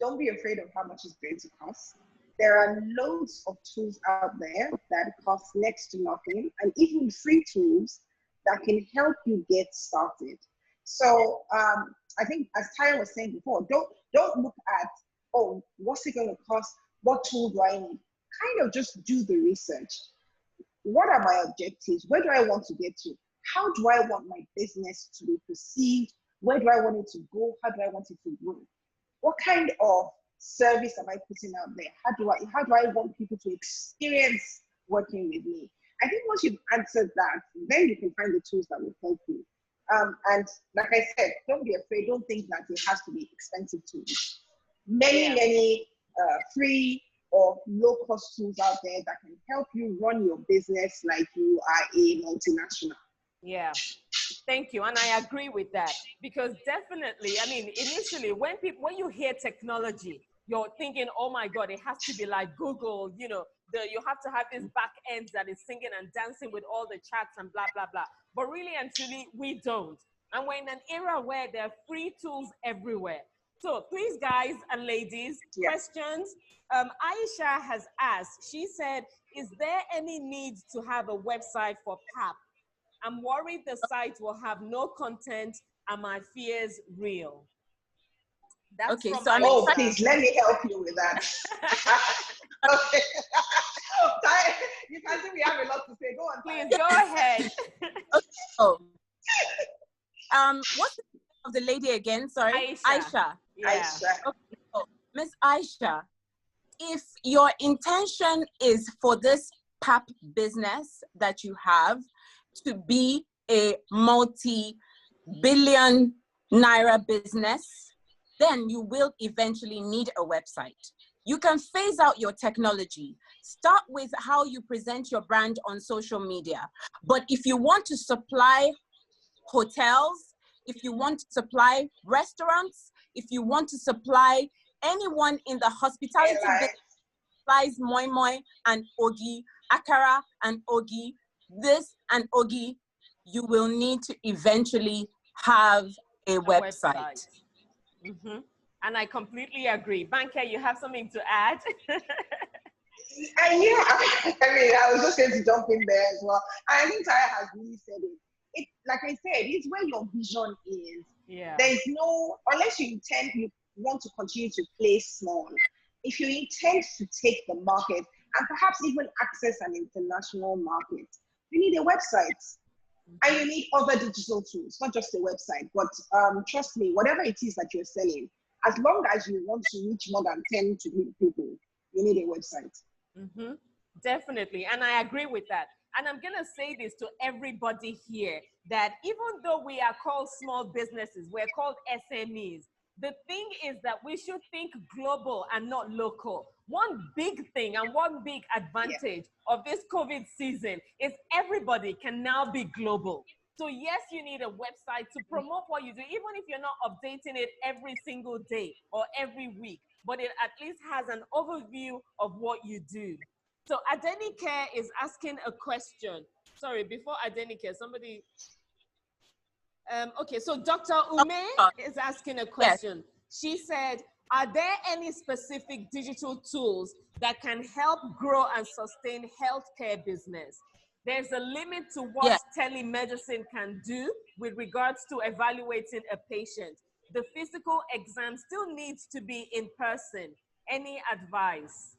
don't be afraid of how much it's going to cost. There are loads of tools out there that cost next to nothing, and even free tools that can help you get started. So I think, as Tyra was saying before, don't look at, oh, what's it going to cost? What tool do I need? Kind of just do the research. What are my objectives? Where do I want to get to? How do I want my business to be perceived? Where do I want it to go? How do I want it to grow? What kind of service am I putting out there? How do I want people to experience working with me? I think once you've answered that, then you can find the tools that will help you. And like I said, don't be afraid. Don't think that it has to be expensive tools. Many free or low-cost tools out there that can help you run your business like you are a multinational. Yeah, thank you. And I agree with that, because definitely, I mean, initially when you hear technology, you're thinking, oh my God, it has to be like Google, you have to have this back end that is singing and dancing with all the chats and blah, blah, blah. But really and truly, we don't. And we're in an era where there are free tools everywhere. So please, guys and ladies, questions. Aisha has asked, she said, is there any need to have a website for PAP? I'm worried the site will have no content and my fears real. That's okay, from so please let me help you with that. Okay. You can see we have a lot to say. Go on. Please go ahead. Okay. Oh. What's the name of the lady again? Sorry. Aisha. Yeah. Aisha. Okay. So, Miss Aisha, if your intention is for this pap business that you have to be a multi-billion naira business, then you will eventually need a website. You can phase out your technology. Start with how you present your brand on social media. But if you want to supply hotels, if you want to supply restaurants, if you want to supply anyone in the hospitality business, supplies moi moi and ogi, akara and ogi, this and ogi, you will need to eventually have a website. Mm-hmm. And I completely agree. Banker, you have something to add? And yeah, I was just going to jump in there as well. I think Tara has really said it. It, like I said, it's where your vision is. Yeah. There's no, unless you want to continue to play small. If you intend to take the market and perhaps even access an international market, you need a website. And you need other digital tools, not just a website. But trust me, whatever it is that you're selling, as long as you want to reach more than 10 to 20 people, you need a website. Mm-hmm. Definitely. And I agree with that. And I'm going to say this to everybody here, that even though we are called small businesses, we're called SMEs. The thing is that we should think global and not local. One big thing and one big advantage of this COVID season is everybody can now be global. So yes, you need a website to promote what you do, even if you're not updating it every single day or every week, but it at least has an overview of what you do. So Adenike is asking a question. Sorry, before Adenike, somebody... okay, so Dr. Ume is asking a question. Yes. She said, are there any specific digital tools that can help grow and sustain healthcare business? There's a limit to what telemedicine can do with regards to evaluating a patient. The physical exam still needs to be in person. Any advice?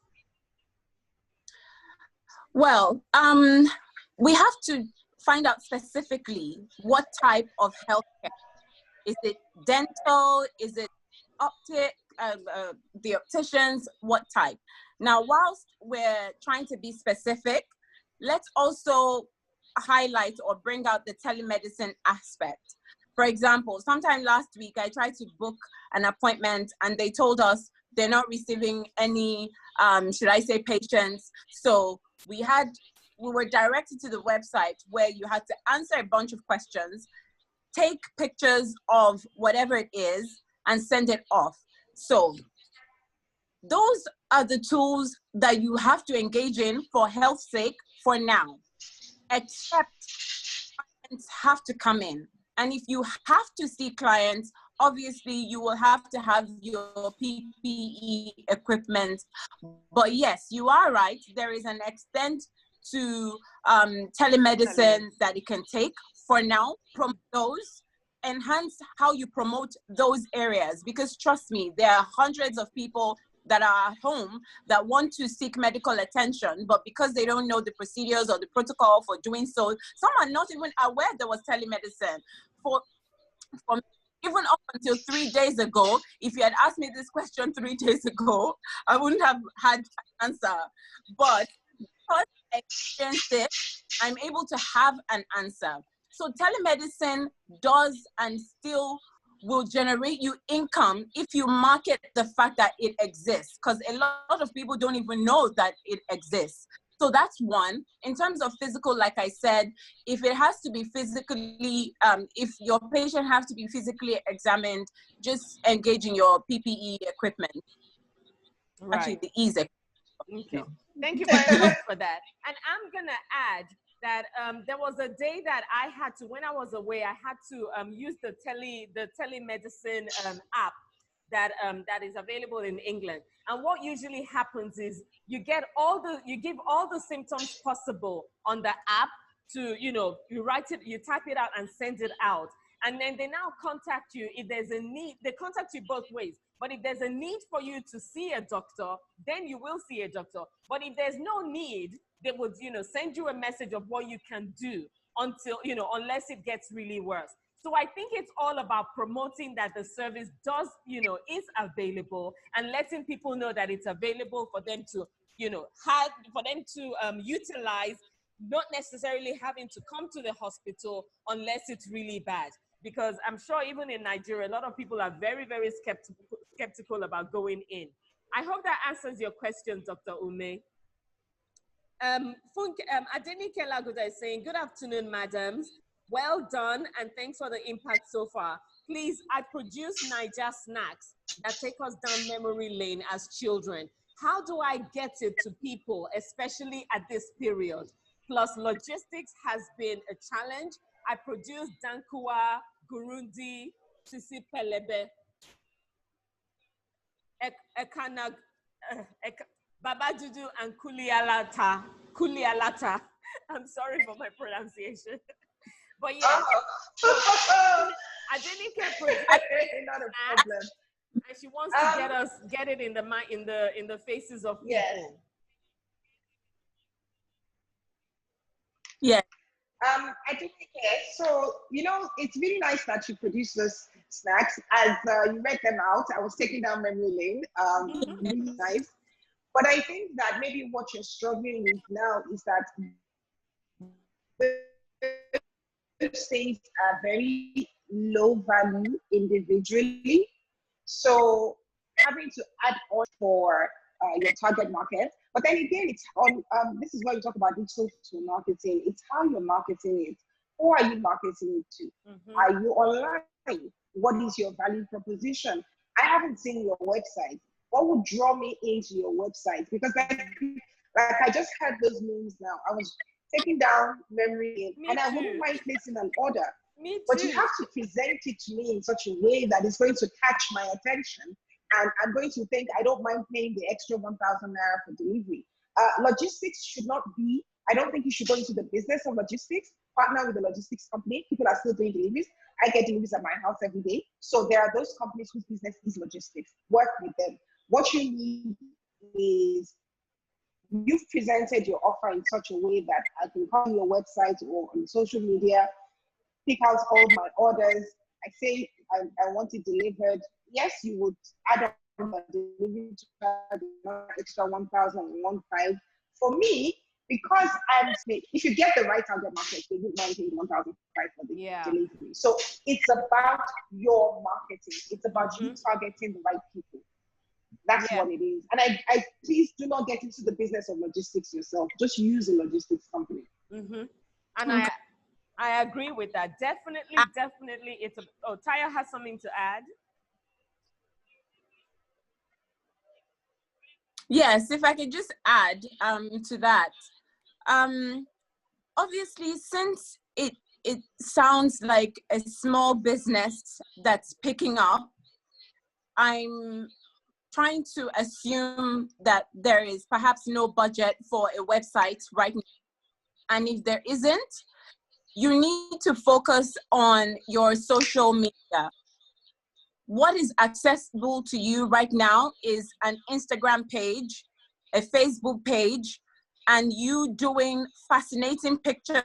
Well, we have to find out specifically what type of healthcare. Is it dental? Is it optic? The opticians? What type? Now, whilst we're trying to be specific, let's also highlight or bring out the telemedicine aspect. For example, sometime last week, I tried to book an appointment and they told us they're not receiving any, should I say, patients. So we were directed to the website where you had to answer a bunch of questions, take pictures of whatever it is, and send it off. So those are the tools that you have to engage in for health's sake for now, except clients have to come in. And if you have to see clients, obviously you will have to have your PPE equipment. But yes, you are right. There is an extent to telemedicine that it can take. For now, promote those, enhance how you promote those areas, because trust me, there are hundreds of people that are at home that want to seek medical attention, but because they don't know the procedures or the protocol for doing so, some are not even aware there was telemedicine. For even up until 3 days ago, if you had asked me this question 3 days ago, I wouldn't have had an answer. But because I experienced it, I'm able to have an answer. So telemedicine does and still will generate you income if you market the fact that it exists, because a lot of people don't even know that it exists. So that's one. In terms of physical, like I said, if it has to be physically, if your patient has to be physically examined, just engage in your PPE equipment. Right. Actually, the easy. Okay. Thank you very much for that. And I'm going to add that there was a day that I had to, when I was away, I had to use the telemedicine app that is available in England. And what usually happens is you give all the symptoms possible on the app to, you write it, you type it out and send it out. And then they now contact you if there's a need. They contact you both ways. But if there's a need for you to see a doctor, then you will see a doctor. But if there's no need, they would, send you a message of what you can do until, unless it gets really worse. So I think it's all about promoting that the service does, is available, and letting people know that it's available for them to, utilize, not necessarily having to come to the hospital unless it's really bad. Because I'm sure even in Nigeria, a lot of people are very, very skeptical about going in. I hope that answers your question, Dr. Ume. Adenike Lagoda is saying, good afternoon, madams. Well done, and thanks for the impact so far. Please, I produce Niger snacks that take us down memory lane as children. How do I get it to people, especially at this period? Plus, logistics has been a challenge. I produce Dankua, Gurundi, Sisi Pelebe, Ekanag, Baba Juju, and Kulialata. I'm sorry for my pronunciation. But yeah, Adenike produced not a problem. and she wants to get it in the faces of people. Yes. Yeah. I think so. It's really nice that you produce those snacks. As you read them out, I was taking down memory lane. Really nice. But I think that maybe what you're struggling with now is that those things are very low value individually. So having to add on for your target market. But then again, it's on, this is where we talk about digital marketing. It's how you're marketing it. Who are you marketing it to? Are you online? What is your value proposition? I haven't seen your website. What would draw me into your website? Because like I just had those memes now. I was taking down memory and I wouldn't mind placing an order. Me too. But you have to present it to me in such a way that it's going to catch my attention. And I'm going to think, I don't mind paying the extra 1,000 naira for delivery. Logistics should not be, I don't think you should go into the business of logistics, partner with a logistics company. People are still doing deliveries. I get deliveries at my house every day. So there are those companies whose business is logistics. Work with them. What you need is, you've presented your offer in such a way that I can come on your website or on social media, pick out all my orders. I say I want it delivered. Yes, you would add on the delivery charge, extra 1,001.5. For me, because if you get the right target market, they would mind paying 1,005 for the delivery. So it's about your marketing. It's about you targeting the right people. That's what it is. And I please do not get into the business of logistics yourself. Just use a logistics company. And I agree with that. Definitely. Taya has something to add. Yes, if I could just add to that. Obviously, since it sounds like a small business that's picking up, I'm trying to assume that there is perhaps no budget for a website right now. And if there isn't, you need to focus on your social media. What is accessible to you right now is an Instagram page, a Facebook page, and you doing fascinating pictures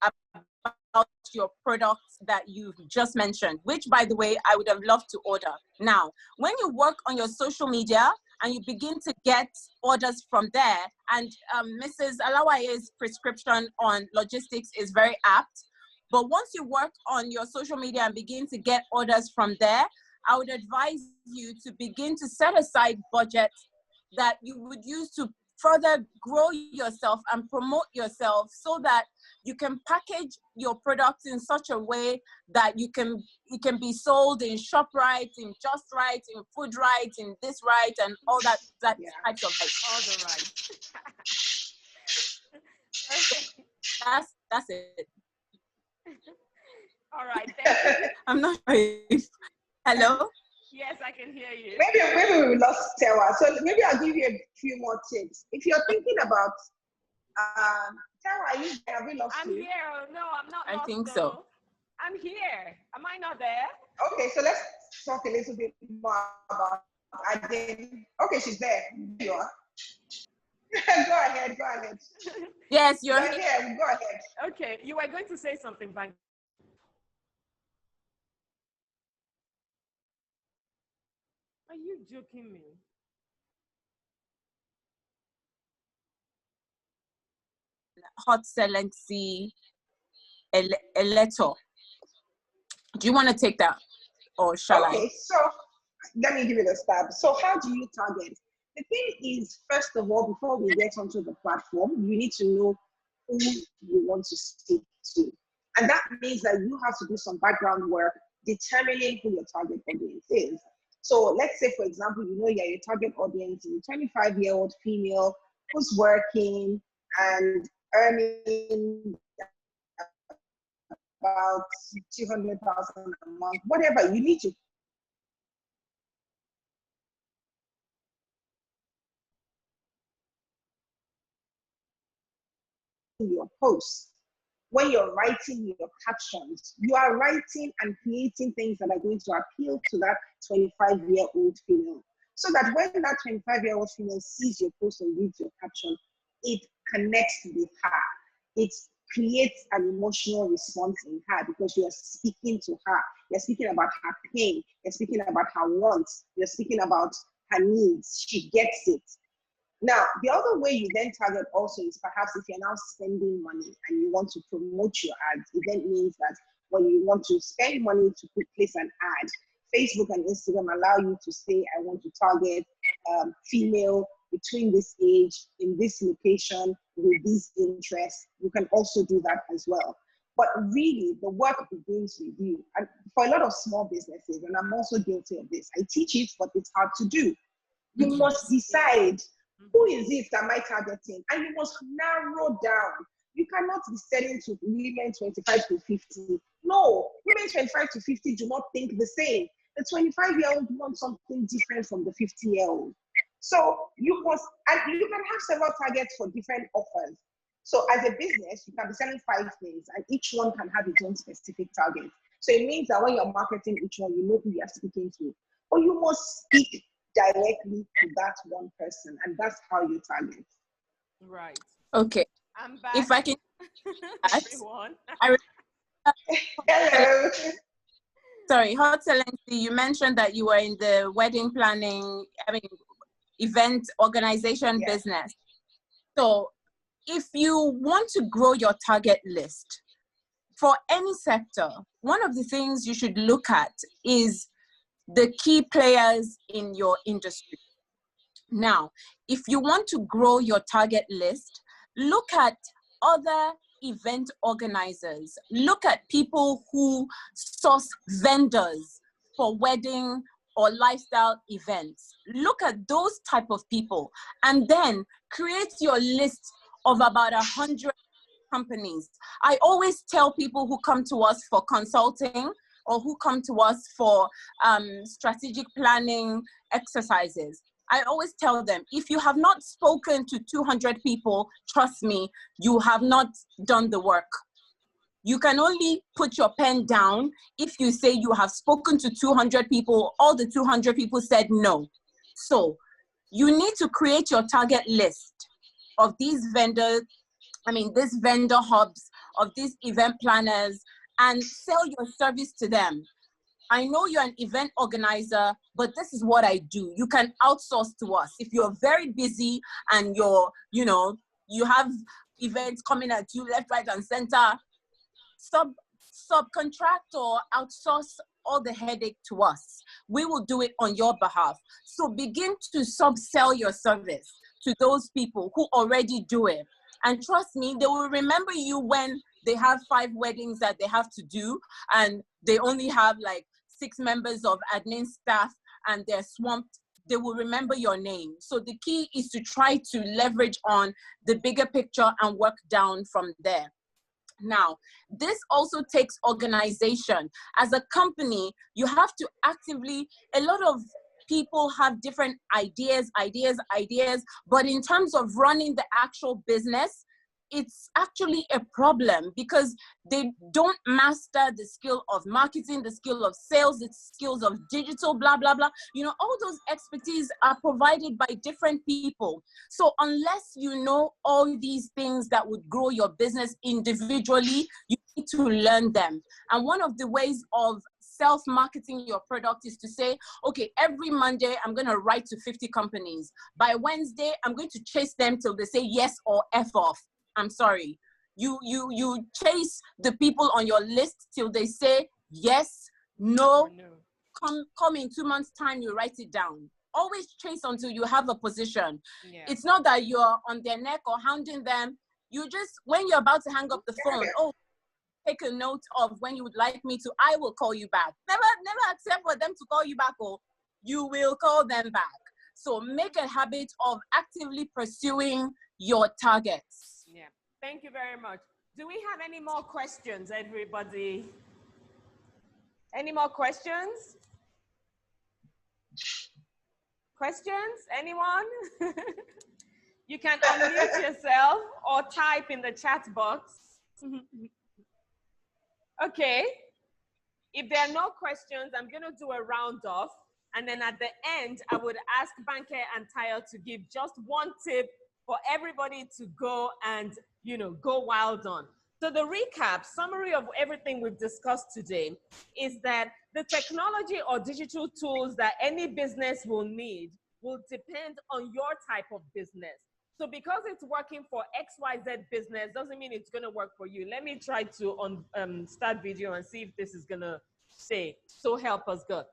about your products that you've just mentioned, which, by the way, I would have loved to order. Now, when you work on your social media and you begin to get orders from there, and Mrs. Alawaye's prescription on logistics is very apt, but once you work on your social media and begin to get orders from there, I would advise you to begin to set aside budget that you would use to further grow yourself and promote yourself, so that you can package your products in such a way that it can be sold in ShopRite, in Just Right, in Food Right, in This Right, and all that types of like all the right. That's it. All right, thank you. I'm not sure if, hello? Yes, I can hear you. Maybe we lost Tewa. So maybe I'll give you a few more tips. If you're thinking about, Tewa, have we lost you? I'm here. No, I'm not. I think so. I'm here. Am I not there? Okay, so let's talk a little bit more about Aden. Okay, she's there. You are. Go ahead. Yes, you're here. Go ahead. Okay, you were going to say something, Bank. Are you joking me? Hot Excellency Eleto. Do you want to take that, or shall I? Okay, so let me give it a stab. So how do you target? The thing is, first of all, before we get onto the platform, you need to know who you want to speak to. And that means that you have to do some background work determining who your target audience is. So let's say, for example, you know your target audience is a 25-year-old female who's working and earning about 200,000 a month, whatever. You need to your posts, when you're writing your captions, you are writing and creating things that are going to appeal to that 25-year-old female. So that when that 25-year-old female sees your post and reads your caption, it connects with her. It creates an emotional response in her because you are speaking to her. You're speaking about her pain. You're speaking about her wants. You're speaking about her needs. She gets it. Now, the other way you then target also is perhaps if you're now spending money and you want to promote your ads, it then means that when you want to spend money to place an ad, Facebook and Instagram allow you to say, I want to target female between this age, in this location, with these interests. You can also do that as well. But really, the work begins with you. And for a lot of small businesses, and I'm also guilty of this, I teach it, but it's hard to do. You must decide, who is it that am I targeting? And you must narrow down. You cannot be selling to women 25 to 50. No, women 25 to 50 do not think the same. The 25-year-old wants something different from the 50-year-old. So you must, and you can have several targets for different offers. So as a business, you can be selling 5 things and each one can have its own specific target. So it means that when you're marketing each one, you know who you're speaking to. Or you must speak directly to that one person, and that's how you target. Right. Okay. I'm back. If I can, everyone. Hello. Sorry, Hot Excellency, you mentioned that you were in the wedding planning, event organization business. So if you want to grow your target list for any sector, one of the things you should look at is the key players in your industry. Now, if you want to grow your target list, look at other event organizers. Look at people who source vendors for wedding or lifestyle events. Look at those type of people and then create your list of about 100 companies. I always tell people who come to us for consulting or who come to us for strategic planning exercises, I always tell them, if you have not spoken to 200 people, trust me, you have not done the work. You can only put your pen down if you say you have spoken to 200 people, all the 200 people said no. So you need to create your target list of these vendors, these vendor hubs, of these event planners, and sell your service to them. I know you're an event organizer, but this is what I do. You can outsource to us. If you're very busy and you have events coming at you left, right, and center, subcontract or outsource all the headache to us. We will do it on your behalf. So begin to sub-sell your service to those people who already do it. And trust me, they will remember you when they have 5 weddings that they have to do and they only have like 6 members of admin staff and they're swamped. They will remember your name. So the key is to try to leverage on the bigger picture and work down from there. Now, this also takes organization. As a company, you have to actively, a lot of people have different ideas, but in terms of running the actual business, it's actually a problem because they don't master the skill of marketing, the skill of sales, the skills of digital, blah, blah, blah. All those expertise are provided by different people. So unless you know all these things that would grow your business individually, you need to learn them. And one of the ways of self-marketing your product is to say, okay, every Monday, I'm going to write to 50 companies. By Wednesday, I'm going to chase them till they say yes or F off. I'm sorry. You chase the people on your list till they say yes, no. Come in 2 months' time, you write it down. Always chase until you have a position. Yeah. It's not that you're on their neck or hounding them. You just, when you're about to hang up the phone, oh, take a note of when you would like me to, I will call you back. Never accept for them to call you back, or you will call them back. So make a habit of actively pursuing your targets. Yeah, thank you very much. Do we have any more questions, everybody? Any more questions? Questions? Anyone? You can unmute yourself or type in the chat box. Okay. If there are no questions, I'm going to do a round off. And then at the end, I would ask Banker and Tayo to give just one tip for everybody to go and, you know, go wild on. So the recap, summary of everything we've discussed today is that the technology or digital tools that any business will need will depend on your type of business. So because it's working for XYZ business doesn't mean it's going to work for you. Let me try to start video and see if this is going to stay. So help us God.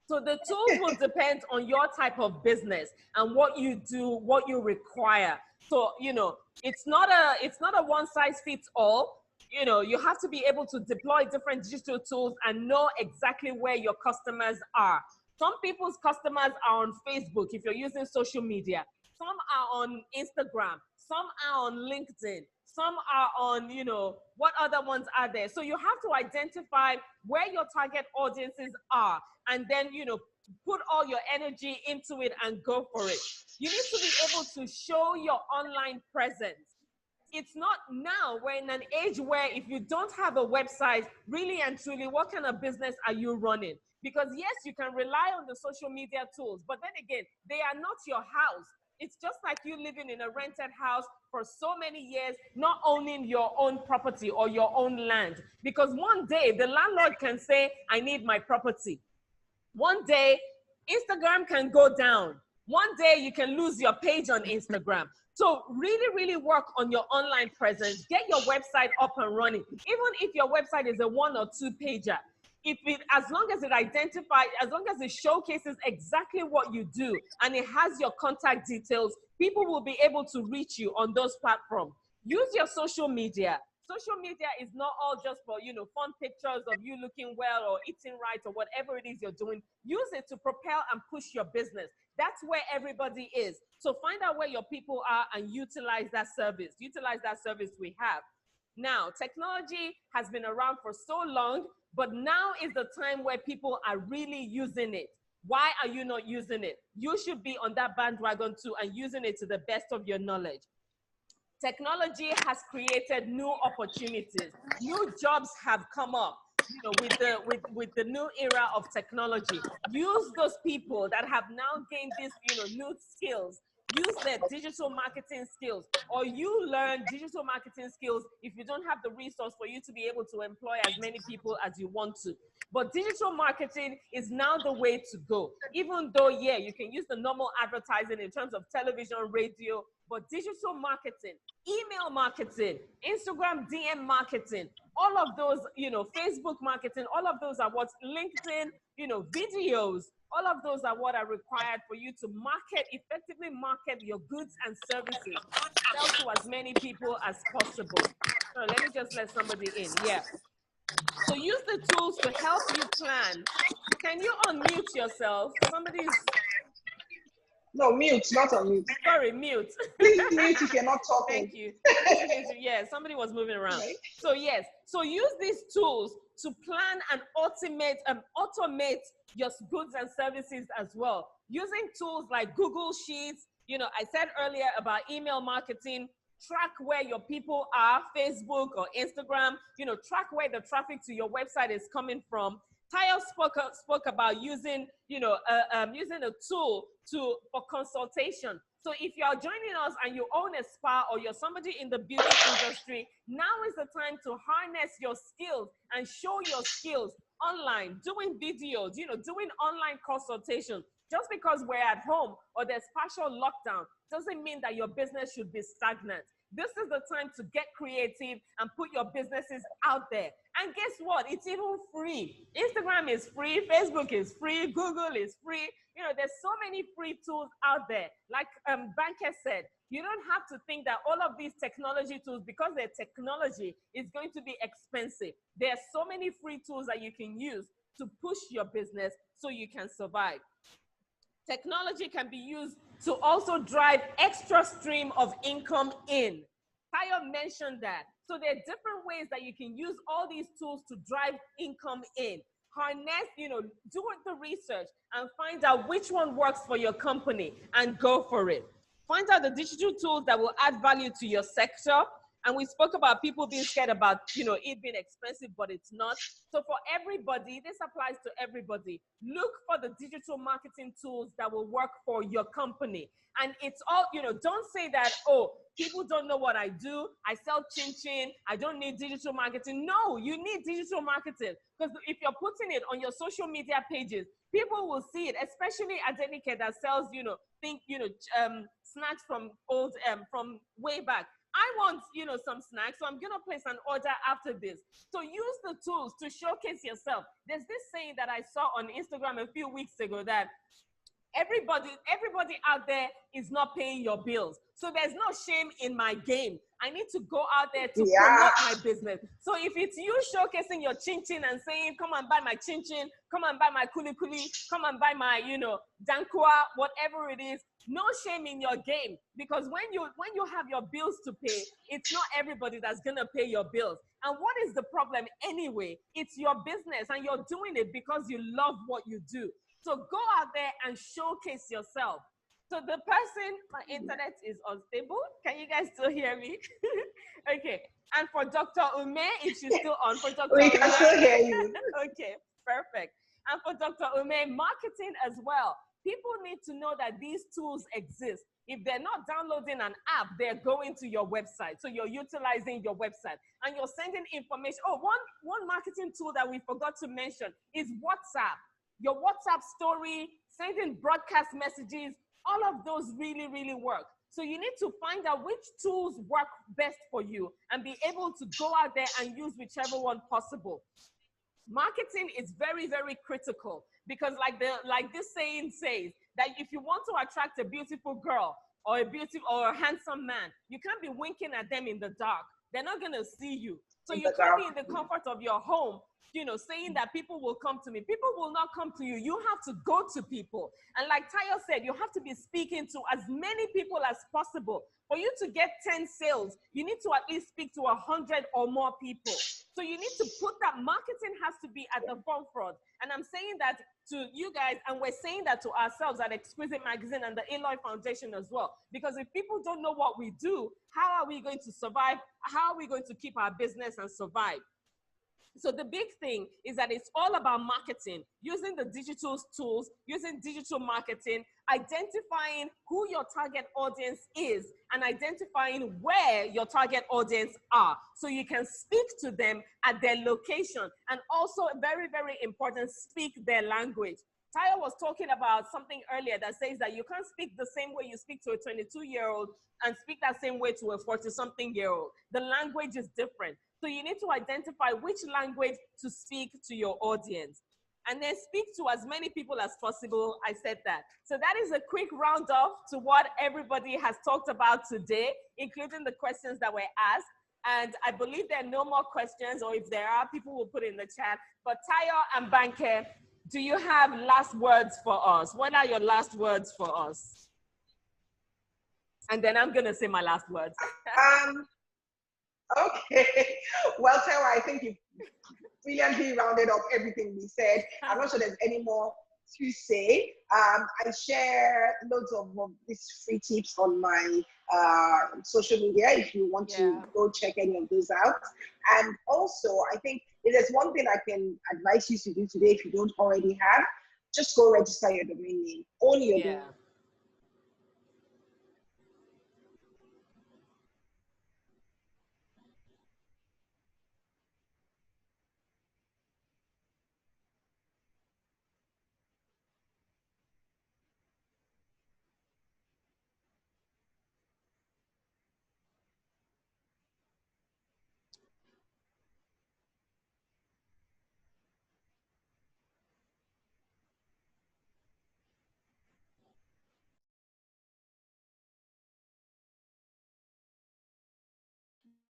So the tools will depend on your type of business and what you do, what you require. So, you know, it's not a one size fits all. You know, you have to be able to deploy different digital tools and know exactly where your customers are. Some people's customers are on Facebook if you're using social media. Some are on Instagram. Some are on LinkedIn. Some are on, you know, what other ones are there? So you have to identify where your target audiences are and then, you know, put all your energy into it and go for it. You need to be able to show your online presence. It's not now, we're in an age where if you don't have a website, really and truly, what kind of business are you running? Because yes, you can rely on the social media tools, but then again, they are not your house. It's just like you living in a rented house for so many years, not owning your own property or your own land. Because one day the landlord can say, I need my property. One day, Instagram can go down. One day you can lose your page on Instagram. So really, really work on your online presence. Get your website up and running. Even if your website is a 1 or 2 pager, as long as it identifies, as long as it showcases exactly what you do and it has your contact details, people will be able to reach you on those platforms. Use your social media. Social media is not all just for, you know, fun pictures of you looking well or eating right or whatever it is you're doing. Use it to propel and push your business. That's where everybody is. So find out where your people are and utilize that service. Utilize that service we have. Now, technology has been around for so long, but now is the time where people are really using it. Why are you not using it? You should be on that bandwagon too and using it to the best of your knowledge. Technology has created new opportunities. New jobs have come up, you know, with the new era of technology. Use those people that have now gained these, you know, new skills. Use their digital marketing skills, or you learn digital marketing skills if you don't have the resource for you to be able to employ as many people as you want to. But digital marketing is now the way to go. Even though, yeah, you can use the normal advertising in terms of television, radio, but digital marketing, email marketing, Instagram DM marketing, all of those, you know, Facebook marketing, all of those are what's LinkedIn, you know, videos, all of those are what are required for you to effectively market your goods and services, sell to as many people as possible. So let me just let somebody in. Yeah. So use the tools to help you plan. Can you unmute yourself? Somebody's... No, mute, not unmute. Sorry, mute. Please mute if you're not talking. Thank you. Yeah, somebody was moving around. Right. So yes, so use these tools to plan and automate your goods and services as well. Using tools like Google Sheets, you know, I said earlier about email marketing, track where your people are, Facebook or Instagram, you know, track where the traffic to your website is coming from. Tayo spoke about using, you know, using a tool for consultation. So if you are joining us and you own a spa or you're somebody in the beauty industry, now is the time to harness your skills and show your skills online, doing videos, doing online consultation. Just because we're at home or there's partial lockdown doesn't mean that your business should be stagnant. This is the time to get creative and put your businesses out there. And guess what? It's even free. Instagram is free. Facebook is free. Google is free. There's so many free tools out there. Like Banker said, you don't have to think that all of these technology tools, because they're technology, is going to be expensive. There are so many free tools that you can use to push your business so you can survive. Technology can be used to also drive extra stream of income in. Tayo mentioned that. So there are different ways that you can use all these tools to drive income in. Harness, do the research and find out which one works for your company and go for it. Find out the digital tools that will add value to your sector. And we spoke about people being scared about, it being expensive, but it's not. So for everybody, this applies to everybody. Look for the digital marketing tools that will work for your company. And it's all, don't say that, oh, people don't know what I do. I sell chin-chin. I don't need digital marketing. No, you need digital marketing. Because if you're putting it on your social media pages, people will see it, especially Adenike that sells, snacks from from way back. I want, some snacks, so I'm going to place an order after this. So use the tools to showcase yourself. There's this saying that I saw on Instagram a few weeks ago that everybody out there is not paying your bills. So there's no shame in my game. I need to go out there to promote my business. So if it's you showcasing your chin-chin and saying, come and buy my chin-chin, come and buy my kuli-kuli, come and buy my, dankwa, whatever it is, no shame in your game. Because when you have your bills to pay, it's not everybody that's gonna pay your bills. And what is the problem anyway? It's your business and you're doing it because you love what you do. So go out there and showcase yourself. So the person, my internet is unstable. Can you guys still hear me? Okay. And for Dr. Ume, if she's still on, for Dr. We can still hear you. Okay, perfect. And for Dr. Ume, marketing as well. People need to know that these tools exist. If they're not downloading an app, they're going to your website. So you're utilizing your website and you're sending information. Oh, one marketing tool that we forgot to mention is WhatsApp. Your WhatsApp story, sending broadcast messages, all of those really, really work. So you need to find out which tools work best for you and be able to go out there and use whichever one possible. Marketing is very, very critical because like this saying says that if you want to attract a beautiful girl or a handsome man, you can't be winking at them in the dark. They're not going to see you. So you can't be in the comfort of your home, saying that people will come to me. People will not come to you. You have to go to people. And like Tayo said, you have to be speaking to as many people as possible. For you to get 10 sales, you need to at least speak to 100 or more people. So you need to put that marketing has to be at the forefront. And I'm saying that to you guys, and we're saying that to ourselves at Exquisite Magazine and the ELOY Foundation as well. Because if people don't know what we do, how are we going to survive? How are we going to keep our business and survive? So the big thing is that it's all about marketing, using the digital tools, using digital marketing, identifying who your target audience is and identifying where your target audience are so you can speak to them at their location. And also, very, very important, speak their language. Tayo was talking about something earlier that says that you can't speak the same way you speak to a 22-year-old and speak that same way to a 40-something-year-old. The language is different. So you need to identify which language to speak to your audience. And then speak to as many people as possible. I said that. So that is a quick roundup to what everybody has talked about today, including the questions that were asked. And I believe there are no more questions, or if there are, people will put in the chat. But Tayo and Banke, do you have last words for us? What are your last words for us? And then I'm going to say my last words. Okay. Well, Tayo, I think you brilliantly rounded up everything we said. I'm not sure there's any more to say. I share loads of these free tips on my social media if you want to go check any of those out. And also, I think if there's one thing I can advise you to do today if you don't already have, just go register your domain name. Own your domain.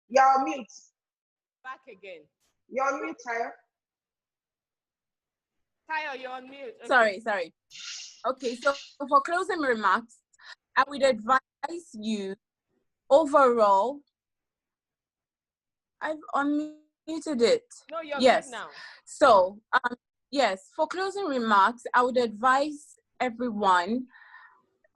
You're on mute. Back again. You're on mute, Tayo. Tayo, you're on mute. Okay. Sorry. Okay, so for closing remarks, I would advise you overall. I've unmuted it. No, you're yes. good now. So, yes, for closing remarks, I would advise everyone,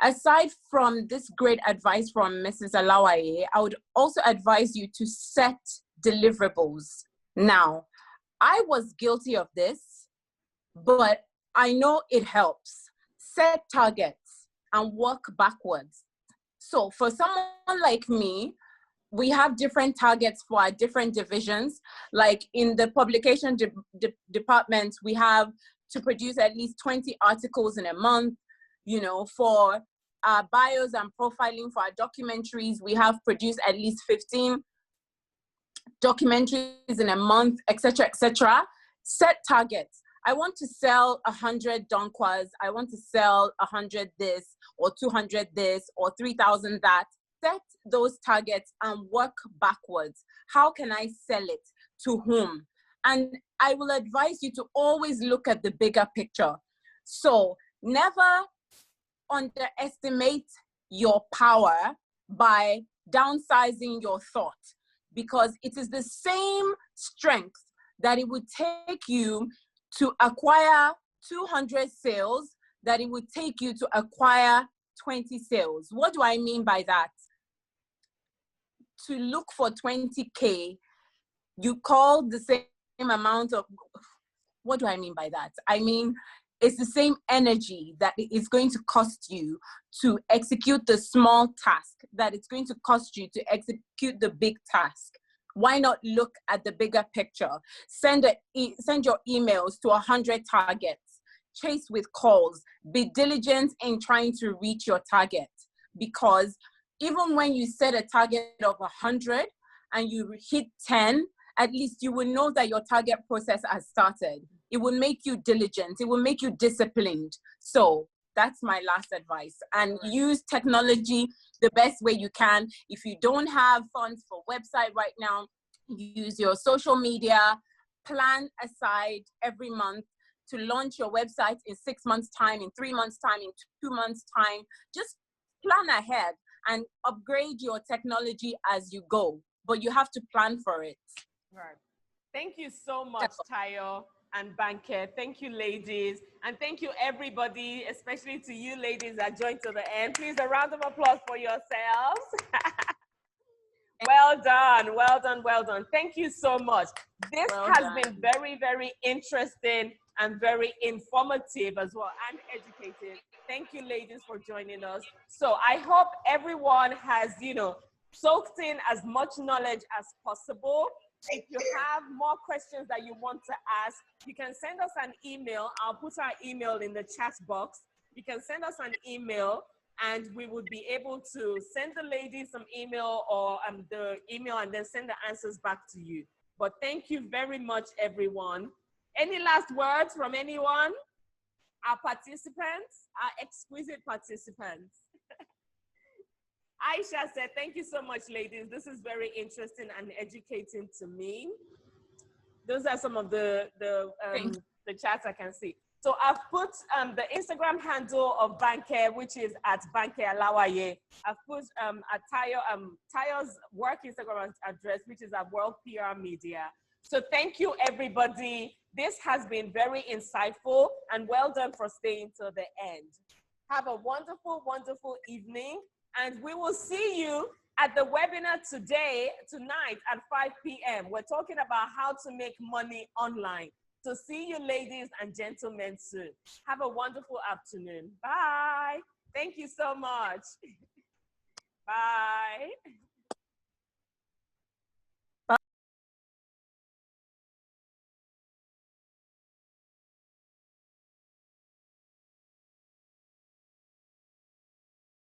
aside from this great advice from Mrs. Alawaye, I would also advise you to set deliverables. Now, I was guilty of this, but I know it helps. Set targets and work backwards. So for someone like me, we have different targets for our different divisions. Like in the publication department, we have to produce at least 20 articles in a month. You know, for our bios and profiling for our documentaries, we have produced at least 15 documentaries in a month, etc., etc. Set targets. I want to sell 100 donkwas. I want to sell 100 this, or 200 this, or 3,000 that. Set those targets and work backwards. How can I sell it? To whom? And I will advise you to always look at the bigger picture. So never underestimate your power by downsizing your thought, because it is the same strength that it would take you to acquire 200 sales that it would take you to acquire 20 sales. What do I mean by that? To look for 20K, you call the same amount of, what do I mean by that? I mean, it's the same energy that it is going to cost you to execute the small task that it's going to cost you to execute the big task. Why not look at the bigger picture? Send your emails to 100 targets. Chase with calls. Be diligent in trying to reach your target, because even when you set a target of 100 and you hit 10, at least you will know that your target process has started. It will make you diligent. It will make you disciplined. So that's my last advice. And use technology the best way you can. If you don't have funds for website right now, use your social media. Plan aside every month to launch your website in 6 months' time, in 3 months' time, in 2 months' time. Just plan ahead and upgrade your technology as you go. But you have to plan for it. Right. Thank you so much, Tayo and Banker. Thank you, ladies. And thank you, everybody, especially to you ladies that joined to the end. Please, a round of applause for yourselves. Well done, well done, well done. Thank you so much. This has been very, very interesting and very informative as well, and educative. Thank you, ladies, for joining us. So I hope everyone has, soaked in as much knowledge as possible. If you have more questions that you want to ask, you can send us an email. I'll put our email in the chat box. You can send us an email, and we would be able to send the ladies some email, or the email, and then send the answers back to you. But thank you very much, everyone. Any last words from anyone? Our participants, our exquisite participants. Aisha said, thank you so much, ladies. This is very interesting and educating to me. Those are some of the chats I can see. So I've put the Instagram handle of Banker, which is at Banker Alawaye. I've put at Tayo's work Instagram address, which is at World PR Media. So thank you, everybody. This has been very insightful, and well done for staying till the end. Have a wonderful, wonderful evening, and we will see you at the webinar tonight at 5 p.m. We're talking about how to make money online. So see you, ladies and gentlemen, soon. Have a wonderful afternoon. Bye. Thank you so much. Bye.